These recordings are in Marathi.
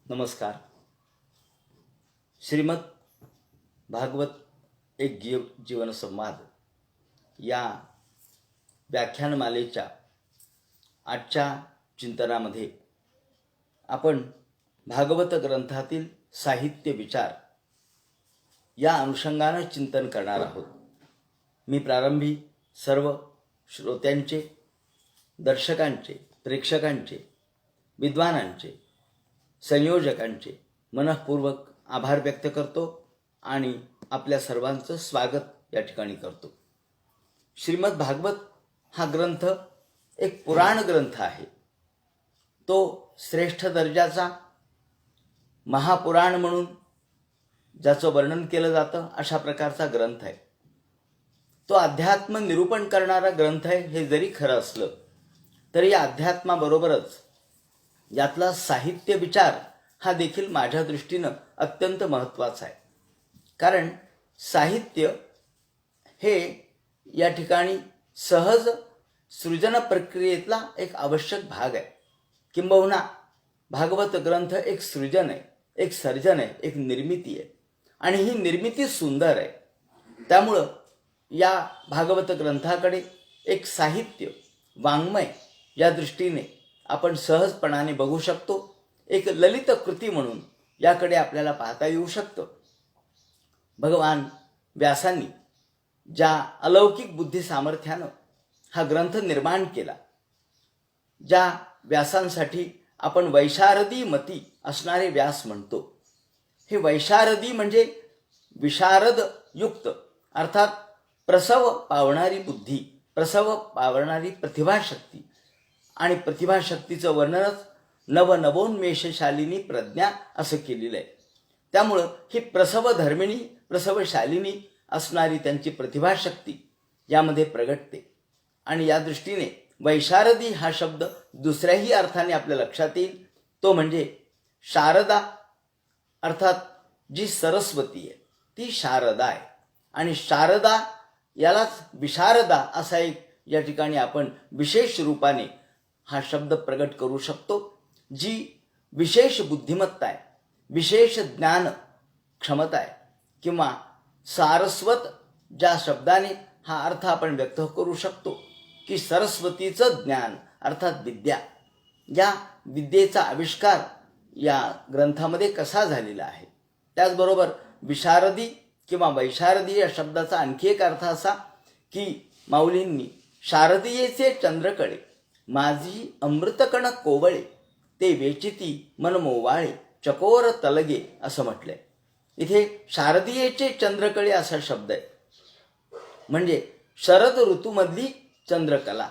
नमस्कार. श्रीमद भागवत एक जीवन संवाद या व्याख्यानमालेच्या आजच्या चिंतनामध्ये आपण भागवत ग्रंथातील साहित्य विचार या अनुषंगाने चिंतन करणार आहोत. मी प्रारंभी सर्व श्रोत्यांचे, दर्शकांचे, प्रेक्षकांचे, विद्वानांचे, संयोजकांचे मनःपूर्वक आभार व्यक्त करतो आणि आपल्या सर्वांचं स्वागत या ठिकाणी करतो. श्रीमद भागवत हा ग्रंथ एक पुराण ग्रंथ आहे. तो श्रेष्ठ दर्जाचा महापुराण म्हणून ज्याचं वर्णन केलं जातं अशा प्रकारचा ग्रंथ आहे. तो अध्यात्म निरूपण करणारा ग्रंथ आहे हे जरी खरं असलं तरी या अध्यात्माबरोबरच यातला साहित्य विचार हा देखील माझ्या दृष्टीनं अत्यंत महत्त्वाचा आहे. कारण साहित्य हे या ठिकाणी सहज सृजन प्रक्रियेतला एक आवश्यक भाग आहे. किंबहुना भागवत ग्रंथ एक सृजन आहे, एक सर्जन आहे, एक निर्मिती आहे आणि ही निर्मिती सुंदर आहे. त्यामुळं या भागवत ग्रंथाकडे एक साहित्य वाङ्मय या दृष्टीने आपण सहजपणाने बघू शकतो. एक ललित कृती म्हणून याकडे आपल्याला पाहता येऊ शकतं. भगवान व्यासांनी ज्या अलौकिक बुद्धी सामर्थ्यानं हा ग्रंथ निर्माण केला, ज्या व्यासांसाठी आपण वैशारदी मती असणारे व्यास म्हणतो. हे वैशारदी म्हणजे विशारद युक्त, अर्थात प्रसव पावणारी बुद्धी, प्रसव पावणारी प्रतिभाशक्ती आणि प्रतिभाशक्तीचं वर्णनच नवनवोन्मेषशालिनी प्रज्ञा असं केलेलं आहे. त्यामुळं ही प्रसव धर्मिणी, प्रसवशालिनी असणारी त्यांची प्रतिभाशक्ती यामध्ये प्रगटते. आणि या दृष्टीने वैशारदी हा शब्द दुसऱ्याही अर्थाने आपल्या लक्षात येईल. तो म्हणजे शारदा, अर्थात जी सरस्वती आहे ती शारदा आहे. आणि शारदा यालाच विशारदा असा एक या ठिकाणी आपण विशेष रूपाने हा शब्द प्रगट करू शकतो. जी विशेष बुद्धिमत्ता आहे, विशेष ज्ञान क्षमता आहे, किंवा सारस्वत ज्या शब्दाने हा अर्थ आपण व्यक्त करू शकतो की सरस्वतीचं ज्ञान अर्थात विद्या. या विद्येचा आविष्कार या ग्रंथामध्ये कसा झालेला आहे. त्याचबरोबर विशारदी किंवा वैशारदी या शब्दाचा आणखी एक अर्थ असा की माऊलींनी शारदीयेचे चंद्रकळे माझी अमृतकण कोवळे ते वेचिती मनमोवाळे चकोर तलगे असं म्हटलंय. इथे शारदीयेचे चंद्रकळे असा शब्द आहे. म्हणजे शरद ऋतूमधली चंद्रकला,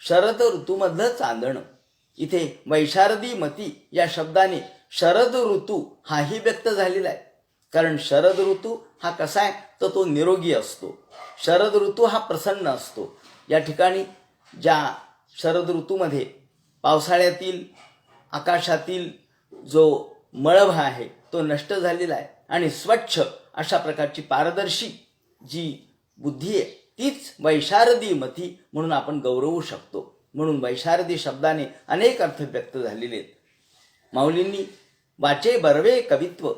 शरद ऋतूमधलं चांदणं. इथे वैशारदी मती या शब्दाने शरद ऋतू हाही व्यक्त झालेला आहे. कारण शरद ऋतू हा कसा आहे तर तो निरोगी असतो. शरद ऋतू हा प्रसन्न असतो. या ठिकाणी ज्या शरद ऋतूमध्ये पावसाळ्यातील आकाशातील जो मळभ आहे तो नष्ट झालेला आहे आणि स्वच्छ अशा प्रकारची पारदर्शी जी बुद्धी आहे तीच वैशारदी मती म्हणून आपण गौरवू शकतो. म्हणून वैशारदी शब्दाने अनेक अर्थ व्यक्त झालेले आहेत. माऊलींनी वाचे बरवे कवित्व,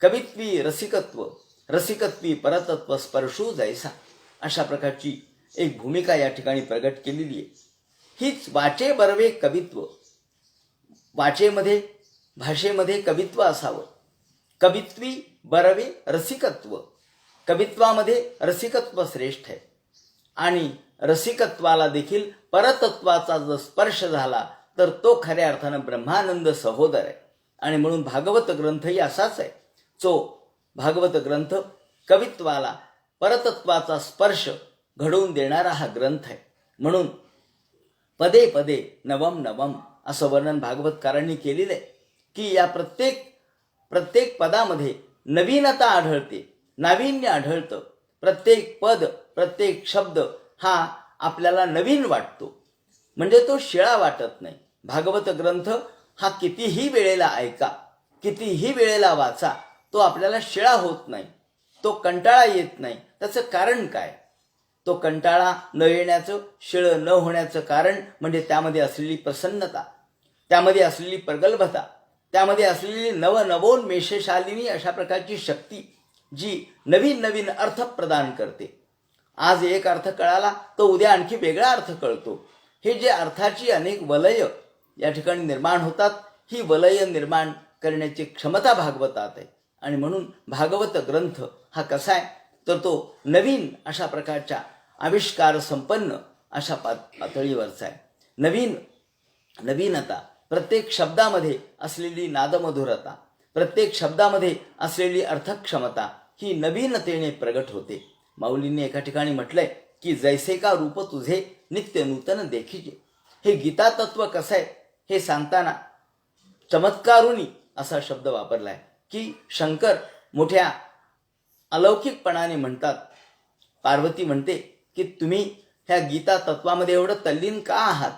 कवित्वी रसिकत्व, रसिकत्वी परतत्व स्पर्शू जैसा अशा प्रकारची एक भूमिका या ठिकाणी प्रगट केलेली आहे. हीच वाचे बरवे कवित्व. वाचेमध्ये, भाषेमध्ये कवित्व असावं. कवित्वी बरवे रसिकत्व. कवित्वामध्ये रसिकत्व श्रेष्ठ आहे आणि रसिकत्वाला देखील परतत्वाचा जर स्पर्श झाला तर तो खऱ्या अर्थानं ब्रह्मानंद सहोदर आहे. आणि म्हणून भागवत ग्रंथही असाच आहे. जो भागवत ग्रंथ कवित्वाला परतत्वाचा स्पर्श घडवून देणारा हा ग्रंथ आहे. म्हणून पदे पदे नवम नवम असं वर्णन भागवतकारांनी केलेलं आहे की या प्रत्येक पदामध्ये नवीनता आढळते, नाविन्य आढळतं. प्रत्येक पद, प्रत्येक शब्द हा आपल्याला नवीन वाटतो. म्हणजे तो शिळा वाटत नाही. भागवत ग्रंथ हा कितीही वेळेला ऐका, कितीही वेळेला वाचा, तो आपल्याला शिळा होत नाही, तो कंटाळा येत नाही. त्याचं कारण काय? तो कंटाळा न येण्याचं, शिळ न होण्याचं कारण म्हणजे त्यामध्ये असलेली प्रसन्नता, त्यामध्ये असलेली प्रगल्भता, त्यामध्ये असलेली नवोन्मेषशालिनी अशा प्रकारची शक्ती जी नवीन नवीन अर्थ प्रदान करते. आज एक अर्थ कळाला तर उद्या आणखी वेगळा अर्थ कळतो. हे जे अर्थाची अनेक वलय या ठिकाणी निर्माण होतात, ही वलय निर्माण करण्याची क्षमता भागवतात आहे. आणि म्हणून भागवत ग्रंथ हा कसा आहे तर तो नवीन अशा प्रकारच्या आविष्कार संपन्न अशा पातळीवरचा आहे. नवीनता, प्रत्येक शब्दामध्ये असलेली नादमधुरता, प्रत्येक शब्दामध्ये असलेली अर्थक्षमता ही नवीनतेने प्रगट होते. माऊलींनी एका ठिकाणी म्हटलंय की जैसे का रूप तुझे नित्य नूतन देखीजे. हे गीता तत्व कसं आहे हे सांगताना चमत्कारुनी असा शब्द वापरलाय की शंकर मोठ्या अलौकिकपणाने म्हणतात. पार्वती म्हणते की तुम्ही ह्या गीता तत्वामध्ये एवढं तल्लीन का आहात.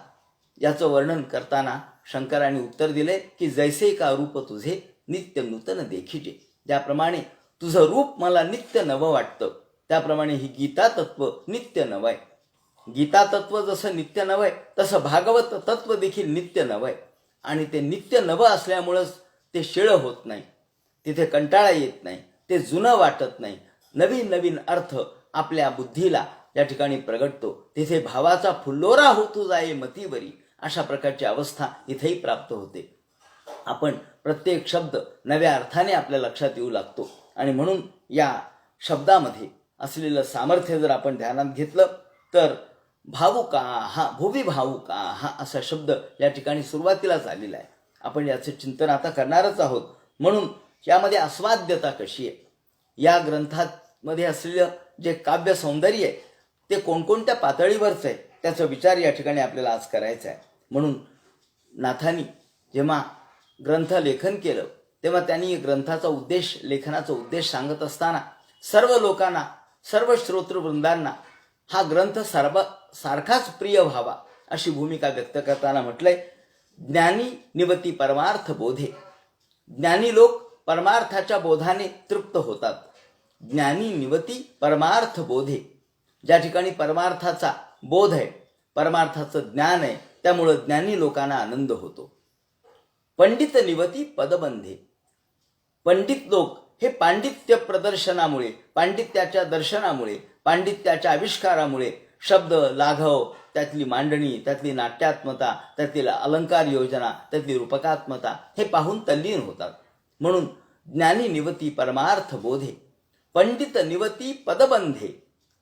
याचं वर्णन करताना शंकराने उत्तर दिले की जैसे का रूप तुझे नित्य नूतन देखीजे. ज्याप्रमाणे तुझं रूप मला नित्य नवं वाटतं त्याप्रमाणे ही गीता तत्व नित्य नवं आहे. गीता तत्व जसं नित्य नवं आहे तसं भागवत तत्व देखील नित्य नवं आहे. आणि ते नित्य नवं असल्यामुळंच ते शिळं होत नाही, तिथे कंटाळा येत नाही, ते जुनं वाटत नाही. नवीन नवीन अर्थ आपल्या बुद्धीला या ठिकाणी प्रगटतो. तिथे भावाचा फुल्लोरा होतो जाये मतीवरी अशा प्रकारची अवस्था इथेही प्राप्त होते. आपण प्रत्येक शब्द नव्या अर्थाने आपल्या लक्षात येऊ लागतो. आणि म्हणून या शब्दामध्ये असलेलं सामर्थ्य जर आपण ध्यानात घेतलं तर भावुका हा, भुवी भावुका हा असा शब्द या ठिकाणी सुरुवातीलाच आलेला आहे. आपण याचं चिंतन आता करणारच आहोत. म्हणून यामध्ये आस्वाद्यता कशी आहे, या ग्रंथामध्ये असलेलं जे काव्य सौंदर्य आहे ते कोणकोणत्या पातळीवरचं आहे त्याचा विचार या ठिकाणी आपल्याला आज करायचा आहे. म्हणून नाथांनी जेव्हा ग्रंथ लेखन केलं तेव्हा त्यांनी ग्रंथाचा उद्देश, लेखनाचा उद्देश सांगत असताना सर्व लोकांना, सर्व श्रोतृवृंदांना हा ग्रंथ सारखाच प्रिय व्हावा अशी भूमिका व्यक्त करताना म्हटलंय, ज्ञानी निवती परमार्थ बोधे. ज्ञानी लोक परमार्थाच्या बोधाने तृप्त होतात. ज्ञानी निवती परमार्थ बोधे. ज्या ठिकाणी परमार्थाचा बोध आहे, परमार्थाचं ज्ञान आहे, त्यामुळं ज्ञानी लोकांना आनंद होतो. पंडित निवती पदबंधे. पंडित लोक हे पांडित्य प्रदर्शनामुळे, पांडित्याच्या दर्शनामुळे, पांडित्याच्या आविष्कारामुळे शब्द, लाघव, त्यातली मांडणी, त्यातली नाट्यात्मता, त्यातील अलंकार योजना, त्यातली रूपकात्मता हे पाहून तल्लीन होतात. म्हणून ज्ञानी निवती परमार्थ बोधे, पंडित निवती पदबंधे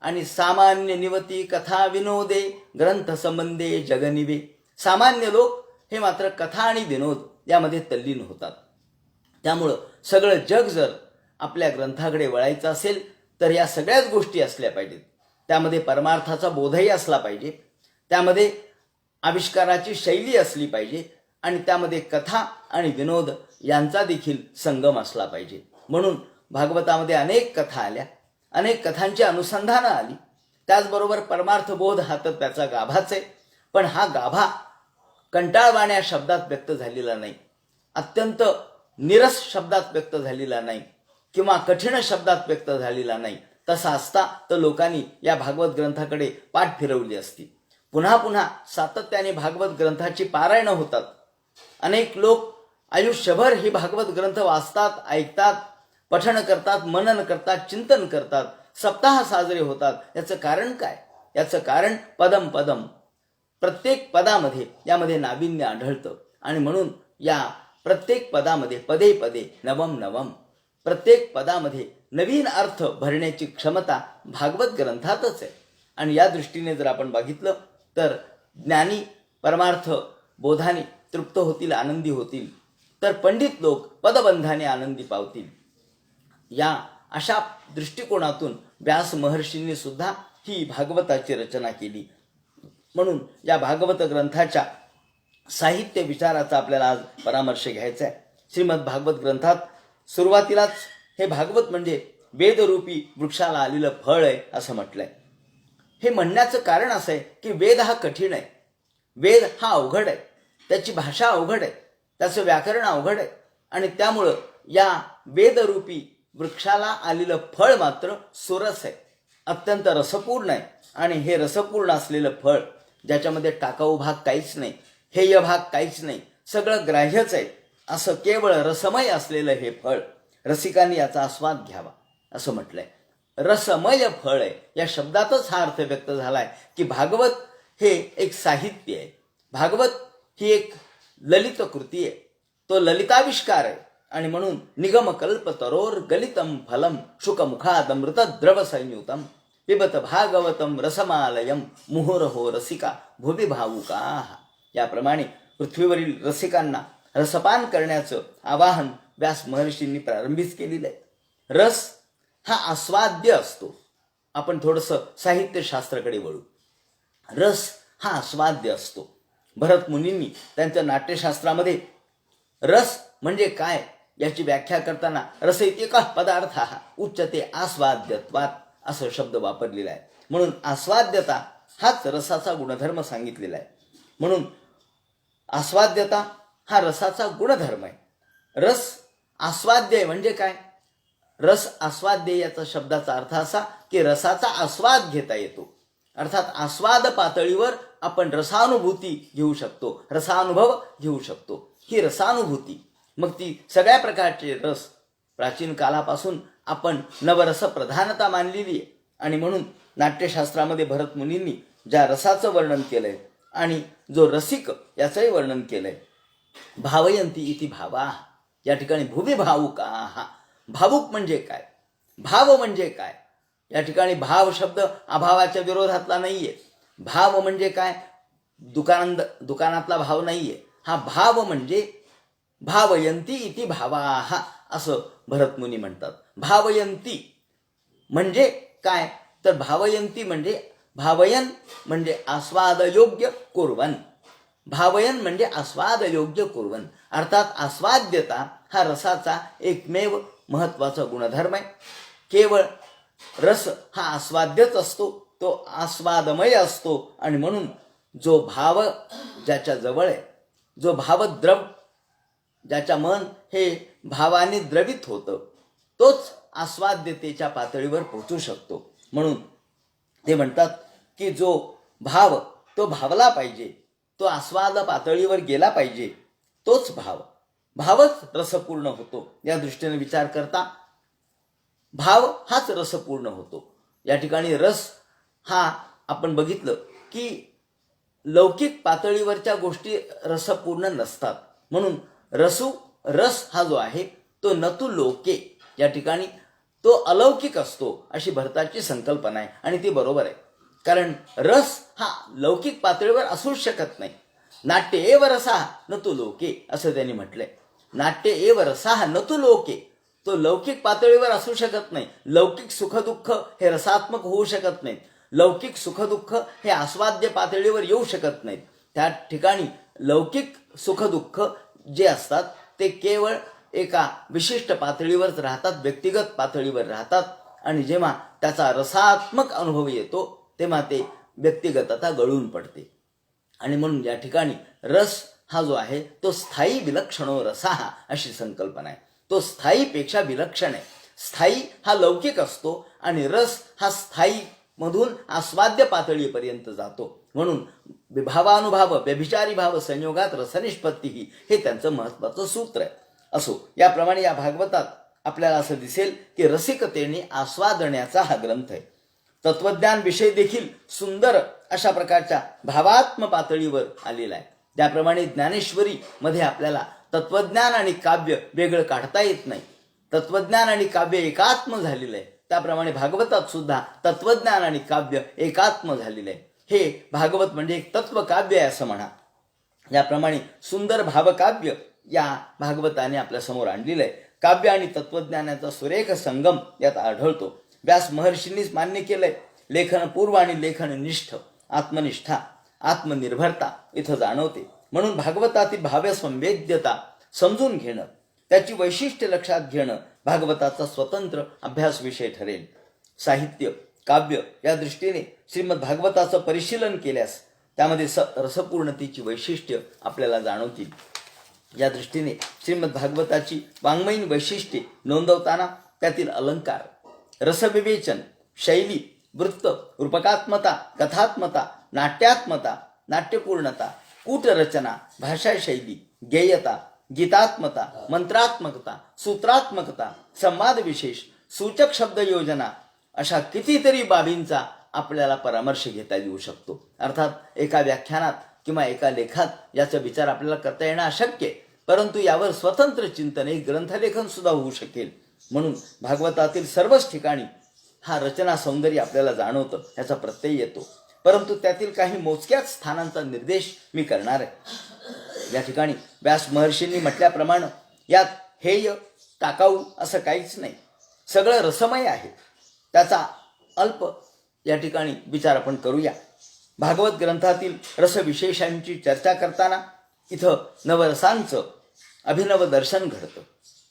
आणि सामान्य निवती कथा विनोदे ग्रंथ संबंधे जगनिवे. सामान्य लोक हे मात्र कथा आणि विनोद यामध्ये तल्लीन होतात. त्यामुळं सगळं जग जर आपल्या ग्रंथाकडे वळायचं असेल तर या सगळ्याच गोष्टी असल्या पाहिजेत. त्यामध्ये परमार्थाचा बोधही असला पाहिजे, त्यामध्ये आविष्काराची शैली असली पाहिजे आणि त्यामध्ये कथा आणि विनोद यांचा देखील संगम असला पाहिजे. म्हणून भागवतामध्ये अनेक कथा आल्या, अनेक कथांची अनुसंधानं आली. त्याचबरोबर परमार्थबोध हा तर त्याचा गाभाच आहे. पण हा गाभा कंटाळवाण्या शब्दात व्यक्त झालेला नाही, अत्यंत निरस शब्दात व्यक्त झालेला नाही किंवा कठीण शब्दात व्यक्त झालेला नाही. तसा असता तर लोकांनी या भागवत ग्रंथाकडे पाठ फिरवली असती. पुन्हा पुन्हा सातत्याने भागवत ग्रंथाची पारायणं होतात. अनेक लोक आयुष्यभर ही भागवत ग्रंथ वाचतात, ऐकतात, पठण करतात, मनन करतात, चिंतन करतात, सप्ताह साजरे होतात. याचं कारण काय? याचं कारण पदम पदम, प्रत्येक पदामध्ये यामध्ये नाविन्य आढळतं. आणि म्हणून या प्रत्येक पदामध्ये पदे पदे नवम नवम, प्रत्येक पदामध्ये नवीन अर्थ भरण्याची क्षमता भागवत ग्रंथातच आहे. आणि या दृष्टीने जर आपण बघितलं तर ज्ञानी परमार्थ बोधाने तृप्त होतील, आनंदी होतील, तर पंडित लोक पदबंधाने आनंदी पावतील. या अशा दृष्टिकोनातून व्यास महर्षींनी सुद्धा ही भागवताची रचना केली. म्हणून या भागवत ग्रंथाच्या साहित्य विचाराचा आपल्याला आज परामर्श घ्यायचा आहे. श्रीमद भागवत ग्रंथात सुरुवातीलाच हे भागवत म्हणजे वेदरूपी वृक्षाला आलेलं फळ आहे असं म्हटलंय. हे म्हणण्याचं कारण असं आहे की वेद हा कठीण आहे, वेद हा अवघड आहे, त्याची भाषा अवघड आहे, त्याचं व्याकरण अवघड आहे. आणि त्यामुळं या वेदरूपी वृक्षाला आलेलं फळ मात्र सुरस आहे, अत्यंत रसपूर्ण आहे. आणि हे रसपूर्ण असलेलं फळ ज्याच्यामध्ये टाकाऊ भाग काहीच नाही, हेय भाग काहीच नाही, सगळं ग्राह्यच आहे. असं केवळ रसमय असलेलं हे फळ, रसिकांनी याचा आस्वाद घ्यावा असं म्हटलंय. रसमय फळ आहे या शब्दातच हा अर्थ व्यक्त झालाय की भागवत हे एक साहित्य आहे. भागवत ही एक ललित कृती आहे, तो ललिताविष्कार आहे. आणि म्हणून निगमकल्प तरोर गलितम फलम शुकमुखादमृत द्रव संयुतम पिबत भागवतम रसमालयम मुहुरहो रसिका भुवि भावुका. याप्रमाणे पृथ्वीवरील रसिकांना रसपान करण्याचं आवाहन व्यास महर्षींनी प्रारंभीच केलेलं आहे. रस हा आस्वाद्य असतो. आपण थोडंसं साहित्यशास्त्राकडे वळू. रस हा आस्वाद्य असतो. भरत मुनींनी त्यांच्या नाट्यशास्त्रामध्ये रस म्हणजे काय याची व्याख्या करताना रसैतिक पदार्थ हा उच्चते आस्वाद्यत्वात असं शब्द वापरलेला आहे. म्हणून आस्वाद्यता हाच रसाचा गुणधर्म सांगितलेला आहे. म्हणून आस्वाद्यता हा रसाचा गुणधर्म आहे. रस आस्वाद्य म्हणजे काय? रस आस्वाद्य याचा शब्दाचा अर्थ असा की रसाचा आस्वाद घेता येतो. अर्थात आस्वाद पातळीवर आपण रसानुभूती घेऊ शकतो, रसानुभव घेऊ शकतो. ही रसानुभूती मग ती सगळ्या प्रकारचे रस प्राचीन कालापासून आपण नवरस प्रधानता मानलेली आहे. आणि म्हणून नाट्यशास्त्रामध्ये भरत मुनींनी ज्या रसाचं वर्णन केलंय आणि जो रसिक याचंही वर्णन केलंय. भावयंती इति भावा, या ठिकाणी भुवि भावुका. भावुक म्हणजे काय? भाव म्हणजे काय? या ठिकाणी भाव शब्द अभावाच्या विरोधातला नाहीये. भाव म्हणजे काय? दुकानातला भाव नाहीये. हा भाव म्हणजे भावयंती इति भावाः असं भरतमुनी म्हणतात. भावयंती म्हणजे काय? तर भावयंती म्हणजे भावयन म्हणजे आस्वादयोग्य कुर्वन. भावयन म्हणजे आस्वादयोग्य कुर्वन. अर्थात आस्वाद्यता हा रसाचा एकमेव महत्वाचा गुणधर्म आहे. केवळ रस हा आस्वाद्यच असतो, तो आस्वादमय असतो. आणि म्हणून जो भाव ज्याच्या जवळ आहे, जो भावद्रव ज्याच्या मन हे भावाने द्रवित होतं, तोच आस्वाद्यतेच्या पातळीवर पोहोचू शकतो. म्हणून ते म्हणतात की जो भाव तो भावला पाहिजे, तो आस्वाद पातळीवर गेला पाहिजे, तोच भावच रसपूर्ण होतो. या दृष्टीने विचार करता भाव हाच रसपूर्ण होतो. या ठिकाणी रस हा आपण बघितलं की लौकिक पातळीवरच्या गोष्टी रसपूर्ण नसतात. म्हणून रस हा जो आहे तो नतु लोके, या ठिकाणी तो अलौकिक असतो अशी भरताची संकल्पना आहे. आणि ती बरोबर आहे, कारण रस हा लौकिक पातळीवर असूच शकत नाही. नाट्य एव रसा नतु लोके असं त्यांनी म्हटलंय. नाट्य एव रसा नतु लोके, तो लौकिक पातळीवर असू शकत नाही. लौकिक सुखदुःख हे रसात्मक होऊ शकत नाहीत. लौकिक सुखदुःख हे आस्वाद्य पातळीवर येऊ शकत नाहीत. त्या ठिकाणी लौकिक सुखदुःख जे असतात ते केवळ एका विशिष्ट पातळीवरच राहतात, व्यक्तिगत पातळीवर राहतात. आणि जेव्हा त्याचा रसात्मक अनुभव येतो तेव्हा ते व्यक्तिगतता गळून पडते. आणि म्हणून या ठिकाणी रस हा जो आहे तो स्थायी विलक्षणो रसाः अशी संकल्पना आहे. तो स्थायीपेक्षा विलक्षण आहे. स्थायी हा लौकिक असतो आणि रस हा स्थायी मधून आस्वाद्य पातळीपर्यंत जातो. म्हणून विभावानुभाव व्यभिचारी भाव संयोगात रसनिष्पत्ती हे त्यांचं महत्वाचं सूत्र आहे. असो, याप्रमाणे या भागवतात आपल्याला असं दिसेल की रसिकतेने आस्वादण्याचा हा ग्रंथ आहे. तत्वज्ञान विषय देखील सुंदर अशा प्रकारच्या भावात्म पातळीवर आलेला आहे. त्याप्रमाणे ज्ञानेश्वरी मध्ये आपल्याला तत्वज्ञान आणि काव्य वेगळं काढता येत नाही. तत्वज्ञान आणि काव्य एकात्म झालेलं आहे. त्याप्रमाणे भागवतात सुद्धा तत्वज्ञान आणि काव्य एकात्म झालेलं आहे. हे भागवत म्हणजे एक तत्वकाव्य आहे असं म्हणा. याप्रमाणे सुंदर भावकाव्य या भागवताने आपल्या समोर आणलेलं आहे. काव्य आणि तत्वज्ञानाचा सुरेख संगम यात आढळतो. व्यास महर्षींनीच मान्य केलंय. लेखनपूर्व आणि लेखननिष्ठ आत्मनिष्ठा आत्मनिर्भरता इथं जाणवते. म्हणून भागवतातील भाव्य संवेद्यता समजून घेणं, त्याची वैशिष्ट्य लक्षात घेणं भागवताचा स्वतंत्र अभ्यास विषय ठरेल. साहित्य काव्य या दृष्टीने श्रीमद भागवताचं परिशीलन केल्यास त्यामध्ये रसपूर्णतेची वैशिष्ट्य आपल्याला जाणवतील. या दृष्टीने श्रीमद भागवताची वाङ्मयीन वैशिष्ट्ये नोंदवताना त्यातील अलंकार, रसविवेचन, शैली, वृत्त, रूपकात्मता, कथात्मता, नाट्यात्मता, नाट्यपूर्णता, कूटरचना, भाषाशैली, गेयता, गीतात्मता, मंत्रात्मकता, सूत्रात्मकता, संवाद विशेष, सूचक शब्द योजना अशा कितीतरी बाबींचा आपल्याला परामर्श घेता येऊ शकतो. अर्थात एका व्याख्यानात किंवा एका लेखात याचा विचार आपल्याला करता येणं अशक्य आहे, परंतु यावर स्वतंत्र चिंतन, एक ग्रंथलेखन सुद्धा होऊ शकेल. म्हणून भागवतातील सर्वच ठिकाणी हा रचना सौंदर्य आपल्याला जाणवतं, याचा प्रत्यय येतो. परंतु त्यातील काही मोजक्याच स्थानांचा निर्देश मी करणार आहे. या ठिकाणी व्यास महर्षींनी म्हटल्याप्रमाणे यात हेय टाकाऊ असं काहीच नाही, सगळं रसमय आहे. त्याचा अल्प या ठिकाणी विचार आपण करूया. भागवत ग्रंथातील रसविशेषांची चर्चा करताना इथं नवरसांचं अभिनव दर्शन घडतं.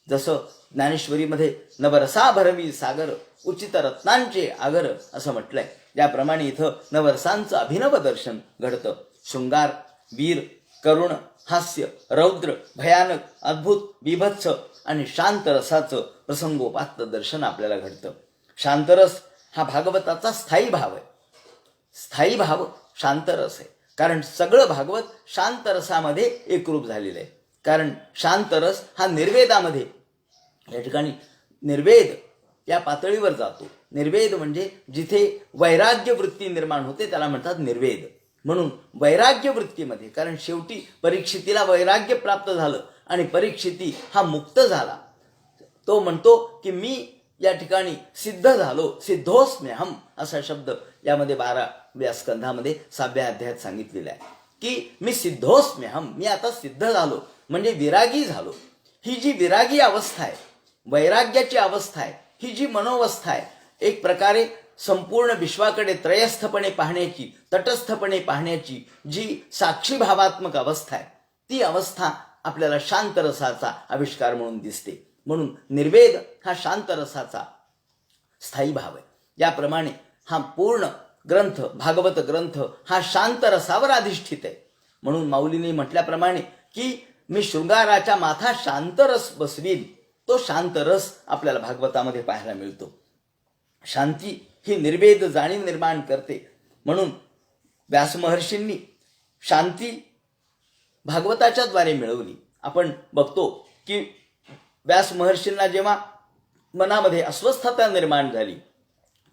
जसं ज्ञानेश्वरीमध्ये नवरसा भरवी सागर उचित रत्नांचे आगर असं म्हटलंय, त्याप्रमाणे इथं नवरसांचं अभिनव दर्शन घडतं. शृंगार, वीर, करुण, हास्य, रौद्र, भयानक, अद्भुत, बिभत्स आणि शांत रसाचं प्रसंगोपात दर्शन आपल्याला घडतं. शांतरस हा भागवताचा स्थायी भाव आहे. स्थायी भाव शांतरस आहे, कारण सगळं भागवत शांतरसामध्ये एकरूप झालेलं आहे. कारण शांतरस हा निर्वेदामध्ये, या ठिकाणी निर्वेद या पातळीवर जातो. निर्वेद म्हणजे जिथे वैराग्य वृत्ती निर्माण होते त्याला म्हणतात निर्वेद. म्हणून वैराग्य वृत्तीमध्ये, कारण शेवटी परीक्षितीला वैराग्य प्राप्त झालं आणि परीक्षिती हा मुक्त झाला, तो म्हणतो की मी या ठिकाणी सिद्ध झालो, सिद्धोस्म्यहम असा शब्द यामध्ये 12व्या स्कंधामध्ये 7व्या अध्यायात सांगितलेला आहे की मी सिद्धोस्म्यहम, मी आता सिद्ध झालो म्हणजे विरागी झालो. ही जी विरागी अवस्था आहे, वैराग्याची अवस्था आहे, ही जी मनोवस्था आहे, एक प्रकारे संपूर्ण विश्वाकडे त्रयस्थपणे पाहण्याची, तटस्थपणे पाहण्याची जी साक्षी भावात्मक अवस्था आहे, ती अवस्था आपल्याला शांतरसाचा आविष्कार म्हणून दिसते. म्हणून निर्वेद हा शांतरसाचा स्थायी भाव आहे. याप्रमाणे हा पूर्ण ग्रंथ, भागवत ग्रंथ हा शांतरसावर अधिष्ठित आहे. म्हणून माऊलींनी म्हटल्याप्रमाणे की मी शृंगाराच्या माथा शांतरस बसवीन, तो शांतरस आपल्याला भागवतामध्ये पाहायला मिळतो. शांती ही निर्वेद जाणीव निर्माण करते. म्हणून व्यासमहर्षींनी शांती भागवताच्या द्वारे मिळवली. आपण बघतो की व्यास महर्षींना जेव्हा मनामध्ये अस्वस्थता निर्माण झाली,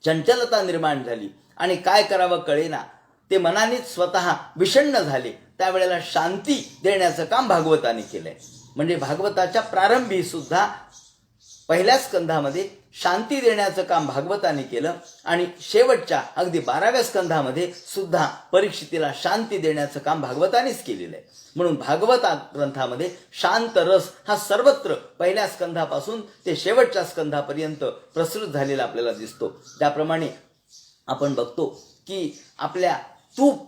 चंचलता निर्माण झाली आणि काय करावं कळेना, ते मनानेच स्वतः विषण्ण झाले, त्यावेळेला शांती देण्याचं काम भागवताने केलंय. म्हणजे भागवताच्या प्रारंभी सुद्धा पहिल्या स्कंधामध्ये शांती देण्याचं काम भागवताने केलं आणि शेवटच्या अगदी 12व्या स्कंधामध्ये सुद्धा परीक्षितीला शांती देण्याचं काम भागवतानेच केलेलं आहे. म्हणून भागवत ग्रंथामध्ये शांत रस हा सर्वत्र पहिल्या स्कंधापासून ते शेवटच्या स्कंधापर्यंत प्रसृत झालेला आपल्याला दिसतो. त्याप्रमाणे आपण बघतो की आपल्या तूप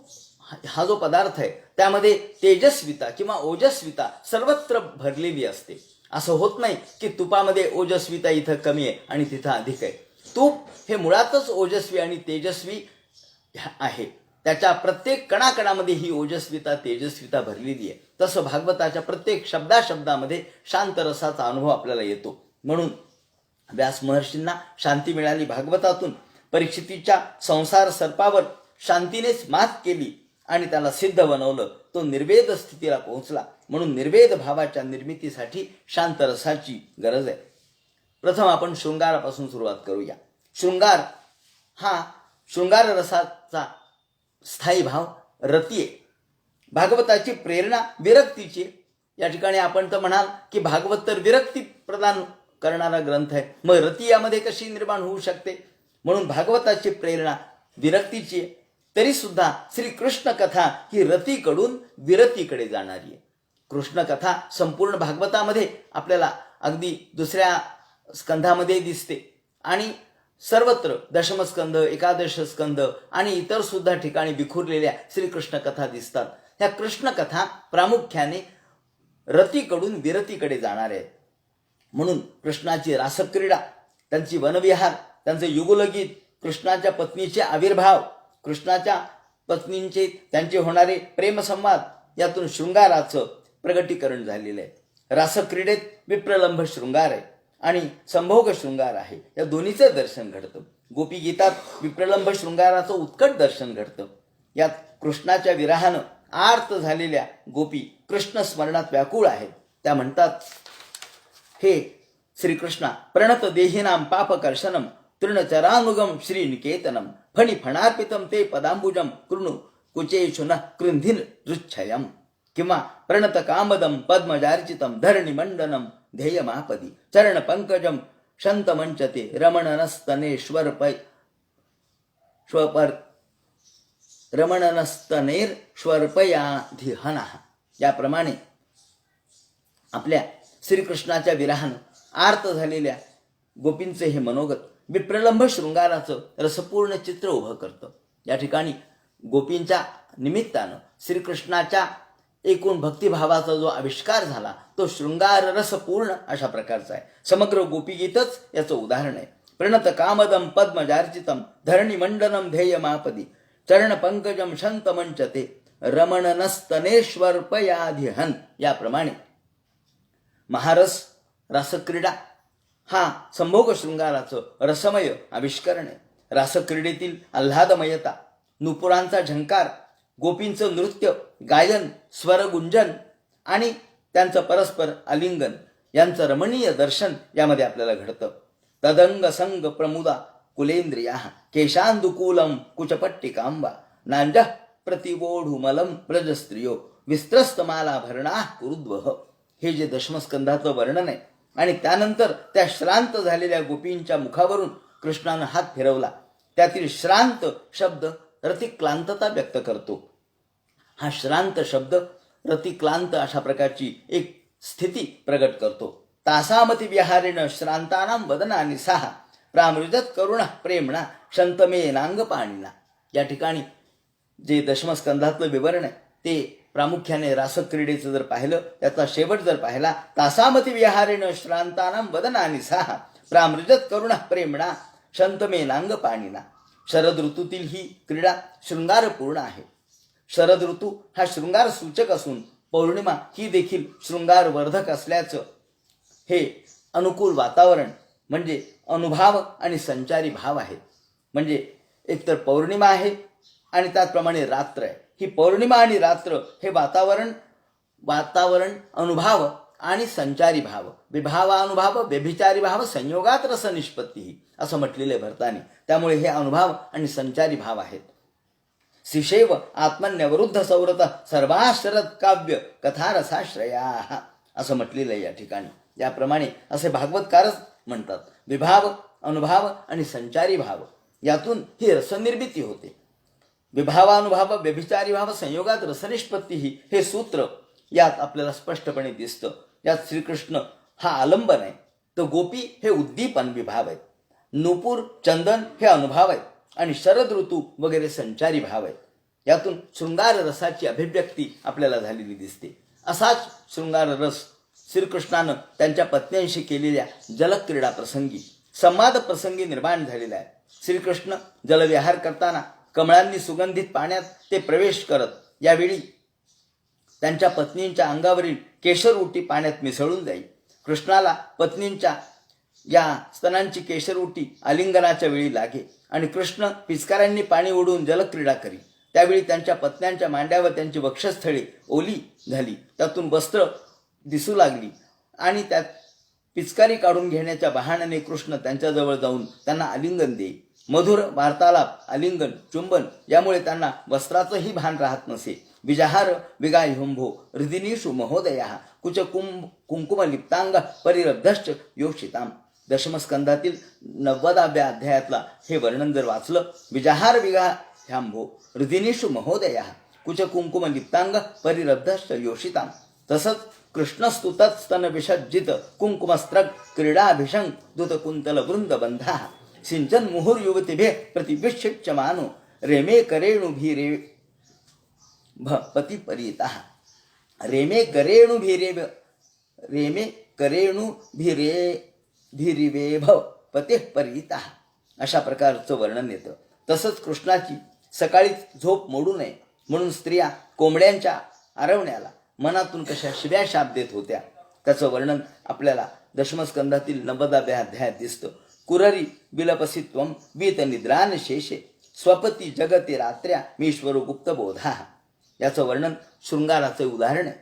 हा जो पदार्थ आहे त्यामध्ये तेजस्विता किंवा ओजस्विता सर्वत्र भरलेली असते. असं होत नाही की तुपामध्ये ओजस्विता इथं कमी आहे आणि तिथं अधिक आहे. तूप हे मुळातच ओजस्वी आणि तेजस्वी आहे. त्याच्या प्रत्येक कणाकणामध्ये ही ओजस्विता तेजस्विता भरलेली आहे. तसं भागवताच्या प्रत्येक शब्दामध्ये शांतरसाचा अनुभव आपल्याला येतो. म्हणून व्यास महर्षींना शांती मिळाली भागवतातून. परीक्षितीच्या संसार सर्पावर शांतीनेच मात केली आणि त्याला सिद्ध बनवलं. तो निर्वेद स्थितीला पोहोचला. म्हणून निर्वेद भावाच्या निर्मितीसाठी शांतरसाची गरज आहे. प्रथम आपण शृंगारापासून सुरुवात करूया. शृंगार रसाचा स्थायी भाव रती आहे. भागवताची प्रेरणा विरक्तीची. या ठिकाणी आपण तर म्हणाल की भागवत तर विरक्ती प्रदान करणारा ग्रंथ आहे, मग रती यामध्ये कशी निर्माण होऊ शकते? म्हणून भागवताची प्रेरणा विरक्तीची आहे. तरी सुद्धा श्रीकृष्ण कथा ही रतीकडून विरतीकडे जाणारी आहे. कृष्ण कथा संपूर्ण भागवतामध्ये आपल्याला अगदी 2ऱ्या स्कंधामध्ये दिसते आणि सर्वत्र दशमस्कंद, एकादश स्कंद आणि इतर सुद्धा ठिकाणी विखुरलेल्या श्रीकृष्ण कथा दिसतात. ह्या कृष्ण कथा प्रामुख्याने रतीकडून विरतीकडे जाणार आहेत. म्हणून कृष्णाची रासक्रीडा, त्यांची वनविहार, त्यांचे युगुलगीत, कृष्णाच्या पत्नीचे आविर्भाव, कृष्णाच्या पत्नींचे त्यांचे होणारे प्रेमसंवाद, यातून शृंगाराचं प्रगटीकरण झालेलं आहे. रासक्रीडेत विप्रलंभ शृंगार आहे आणि संभोग शृंगार आहे. या दोन्हीचं दर्शन घडतं. गोपी गीतात विप्रलंभ शृंगाराचं उत्कट दर्शन घडतं. यात कृष्णाच्या विरहानं आर्त झालेल्या गोपी कृष्ण स्मरणात व्याकुळ आहेत. त्या म्हणतात, हे श्रीकृष्णा, प्रणत देहिनाम पापकर्षणम तृणचरानुगम श्रीनिकेतनम फणिफणार्पितम ते पदांबुजम कृणु कुचेषु न कृंधिन रुच्छयम. किंवा प्रणत कामदम पद्मजार्चितम धरणिमंडनम ध्येयमापदी चरण पंकजम शंतमंचते रमणनस्तनेश्वरपै स्वपर रमणनस्तनेर्श्वरपयाधिहनः. याप्रमाणे आपल्या श्रीकृष्णाच्या विरहानं आर्त झालेल्या गोपींचे हे मनोगत विप्रलंभ शृंगाराचं रसपूर्ण चित्र उभं करतं. या ठिकाणी गोपींच्या निमित्तानं श्रीकृष्णाच्या एकूण भक्तिभावाचा जो आविष्कार झाला तो शृंगार रसपूर्ण अशा प्रकारचा आहे. समग्र गोपीगीतच याचं उदाहरण आहे. प्रणत कामदम पद्मजार्चितम धरणिमंडनम ध्येयमापदी चरण पंकजम शंतमंचते रमणनस्तनेश्वरपयाधिहन. याप्रमाणे महारस रासक्रीडा हा संभोग शृंगाराचं रसमय आविष्करण आहे. रासक्रीडेतील आल्हादमयता, नुपुरांचा झंकार, गोपींचं नृत्य, गायन, स्वरगुंजन आणि त्यांचं परस्पर आलिंगन यांचं रमणीय दर्शन यामध्ये आपल्याला घडतं. तदंग संग प्रमुदा कुलेंद्रिया केशांदुकूलम कुचपट्टिकांबा नांजः प्रतिबोढुमलम व्रजस्त्रियो विस्त्रस्तमालाभरणा कुरुद्वह. हे जे दशमस्कंधाचं वर्णन आहे आणि त्यानंतर त्या श्रांत झालेल्या गोपींच्या मुखावरून कृष्णानं हात फिरवला, त्यातील श्रांत शब्द रतिक्लांतता व्यक्त करतो. हा श्रांत शब्द रतिक्लांत अशा प्रकारची एक स्थिती प्रगट करतो. तासामती विहारेण श्रांतानां वदनानि साहा प्रामृजत करुणा प्रेमणा शंतमेनांग पाणीना. या ठिकाणी जे दशमस्कंधातलं विवरण आहे ते प्रामुख्याने रासक्रीडेचं जर पाहिलं, त्याचा शेवट जर पाहिला, तासामती विहारेण श्रांतानां वदनानि साहा प्रामृजत करुणा प्रेमणा शंतमेनांग पाणीना. शरद ऋतूतील ही क्रीडा शृंगारपूर्ण आहे. शरद ऋतू हा शृंगार सूचक असून पौर्णिमा ही देखील शृंगारवर्धक असल्याचं हे अनुकूल वातावरण म्हणजे अनुभाव आणि संचारी भाव आहेत. म्हणजे एकतर पौर्णिमा आहे आणि त्याचप्रमाणे रात्र आहे. ही पौर्णिमा आणि रात्र हे वातावरण अनुभाव आणि संचारी भाव, विभावानुभाव व्यभिचारी भाव संयोगात रस निष्पत्ती असं म्हटलेलं आहे भरतानी. त्यामुळे हे अनुभाव आणि संचारी भाव आहेत. शिशेव आत्मन्यवरुद्ध सौरत सर्वा शरद काव्य कथारसाश्रया असं म्हटलेलं आहे या ठिकाणी. याप्रमाणे असे भागवतकारच म्हणतात, विभाव, अनुभाव आणि संचारी भाव यातून ही रसनिर्मिती होते. विभावानुभाव व्यभिचारी भाव संयोगात रसनिष्पत्ती हे सूत्र यात आपल्याला स्पष्टपणे दिसतं. यात श्रीकृष्ण हा आलंबन आहे, तर गोपी हे उद्दीपन विभाव आहेत, नुपूर चंदन हे अनुभाव आहेत आणि शरद ऋतू वगैरे संचारी भाव आहेत. यातून शृंगार रसाची अभिव्यक्ती आपल्याला झालेली दिसते. असाच शृंगार रस श्रीकृष्णानं त्यांच्या पत्न्यांशी केलेल्या जलक्रीडा प्रसंगी, संवाद प्रसंगी निर्माण झालेला आहे. श्रीकृष्ण जलविहार करताना कमळांनी सुगंधित पाण्यात ते प्रवेश करत, यावेळी त्यांच्या पत्नींच्या अंगावरील केशरउटी पाण्यात मिसळून जाई. कृष्णाला पत्नींच्या या स्तनांची केशरउटी आलिंगनाच्या वेळी लागे आणि कृष्ण पिचकाऱ्यांनी पाणी ओढून जलक्रीडा करी. त्यावेळी त्यांच्या पत्न्यांच्या मांड्यावर त्यांची वक्षस्थळे ओली झाली, त्यातून वस्त्र दिसू लागली आणि त्यात पिचकारी काढून घेण्याच्या बहाण्याने कृष्ण त्यांच्याजवळ जाऊन त्यांना आलिंगन देई. मधुर वार्तालाप, आलिंगन, चुंबन यामुळे त्यांना वस्त्राचंही भान राहत नसे. विजहार विगायुंभो हृदिनीषु महोदया कुच कुंकुमलिप्तांग परिरब्धश्च योषिताम. दशमस्कंधातील 90व्या अध्यायातला हे वर्णन जर वाचलं, विजहार विगाह्यांभो हृदिनीषु महोदया कुच कुंकुमलिप्तांग परिरब्धश्च योषिताम. तसंच कृष्णस्तुतत स्तन विसज्जित कुंकुमस्त्रक क्रीडाभिषंग दूत कुंतल वृंद बंधा सिंचन मुहुर युवतीभे प्रतिविक्षिप्य मानो रेमे करेणुभिरे पती परिता. रेमे करेणुभिरेभ पते परिता अशा प्रकारचं वर्णन येतं. तसंच कृष्णाची सकाळीच झोप मोडू नये म्हणून स्त्रिया कोंबड्यांच्या आरवण्याला मनातून कशा शिव्या शाप देत होत्या त्याचं वर्णन आपल्याला दशमस्कंधातील 90व्या अध्यायात दिसतं. कुररी विलपसित्वम वीत निद्रान शेषे स्वपती जगते रात्र्या मीश्वर गुप्त बोधा. याचं वर्णन शृंगाराचं उदाहरण आहे.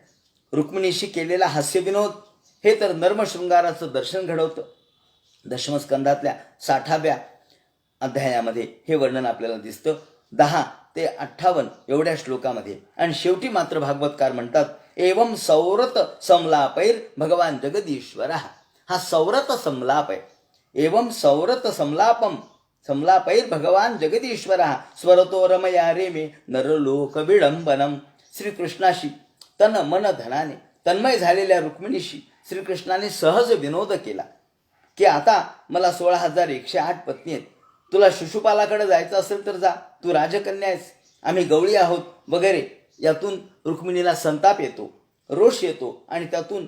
रुक्मिणीशी केलेला हास्यविनोद हे तर नर्मशृंगाराचं दर्शन घडवतं. दशमस्कंदातल्या 60व्या अध्यायामध्ये हे वर्णन आपल्याला दिसतं 10 ते 58 एवढ्या श्लोकामध्ये. आणि शेवटी मात्र भागवतकार म्हणतात एवं सौरत समलापैर भगवान जगदीश्वर. हा सौरत समलाप आहे. एवं सौरत समलापैर भगवान जगदीश्वर स्वरतो रमया रे मे नरलोक विडंबनम. श्रीकृष्णाशी तन मन धनाने तन्मय झालेल्या रुक्मिणीशी श्रीकृष्णाने सहज विनोद केला की आता मला 16,108 पत्नी आहेत. तुला शिशुपालाकडे जायचं असेल तर जा, तू राजकन्या आहेस, आम्ही गवळी आहोत वगैरे. यातून रुक्मिणीला संताप येतो, रोष येतो आणि त्यातून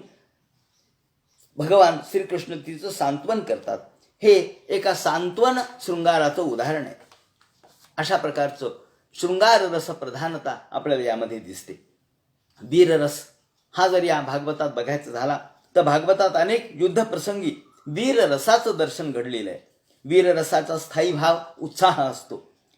भगवान श्रीकृष्ण तिचं सांत्वन करतात. हे एका सांत्वन शृंगाराचं उदाहरण आहे. अशा प्रकारचं शृंगार रस प्रधानता आपल्याला यामध्ये दिसते. वीररस हा जर या भागवतात बघायचा झाला तर भागवतात अनेक युद्ध प्रसंगी वीररसाचं दर्शन घडलेलं आहे. वीररसाचा स्थायी भाव उत्साह असतो.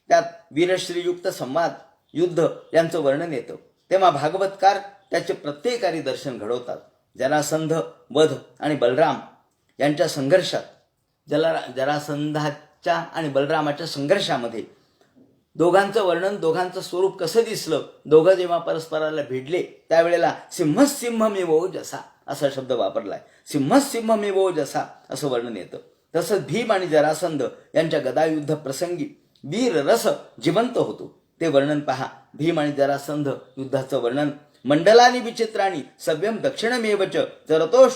त्यात वीरश्रीयुक्त संवाद युद्ध यांचं वर्णन येतं. तेव्हा भागवतकार त्याचे प्रत्येकारी दर्शन घडवतात. जरासंध वध आणि बलराम यांच्या संघर्षात जरासंधाच्या आणि बलरामाच्या संघर्षामध्ये दोघांचं वर्णन, दोघांचं स्वरूप कसं दिसलं. दोघं जेव्हा परस्पराला भिडले त्यावेळेला सिंहमेवो जसा असा शब्द वापरलाय. सिंहमेवो जसा असं वर्णन येतं. तसंच भीम आणि जरासंध यांच्या गदायुद्ध प्रसंगी वीररस जिवंत होतो. ते वर्णन पहा. भीम आणि जरासंध युद्धाचं वर्णन. मंडलानी विचित्राणी सव्यम दक्षिणमेवच चरतोष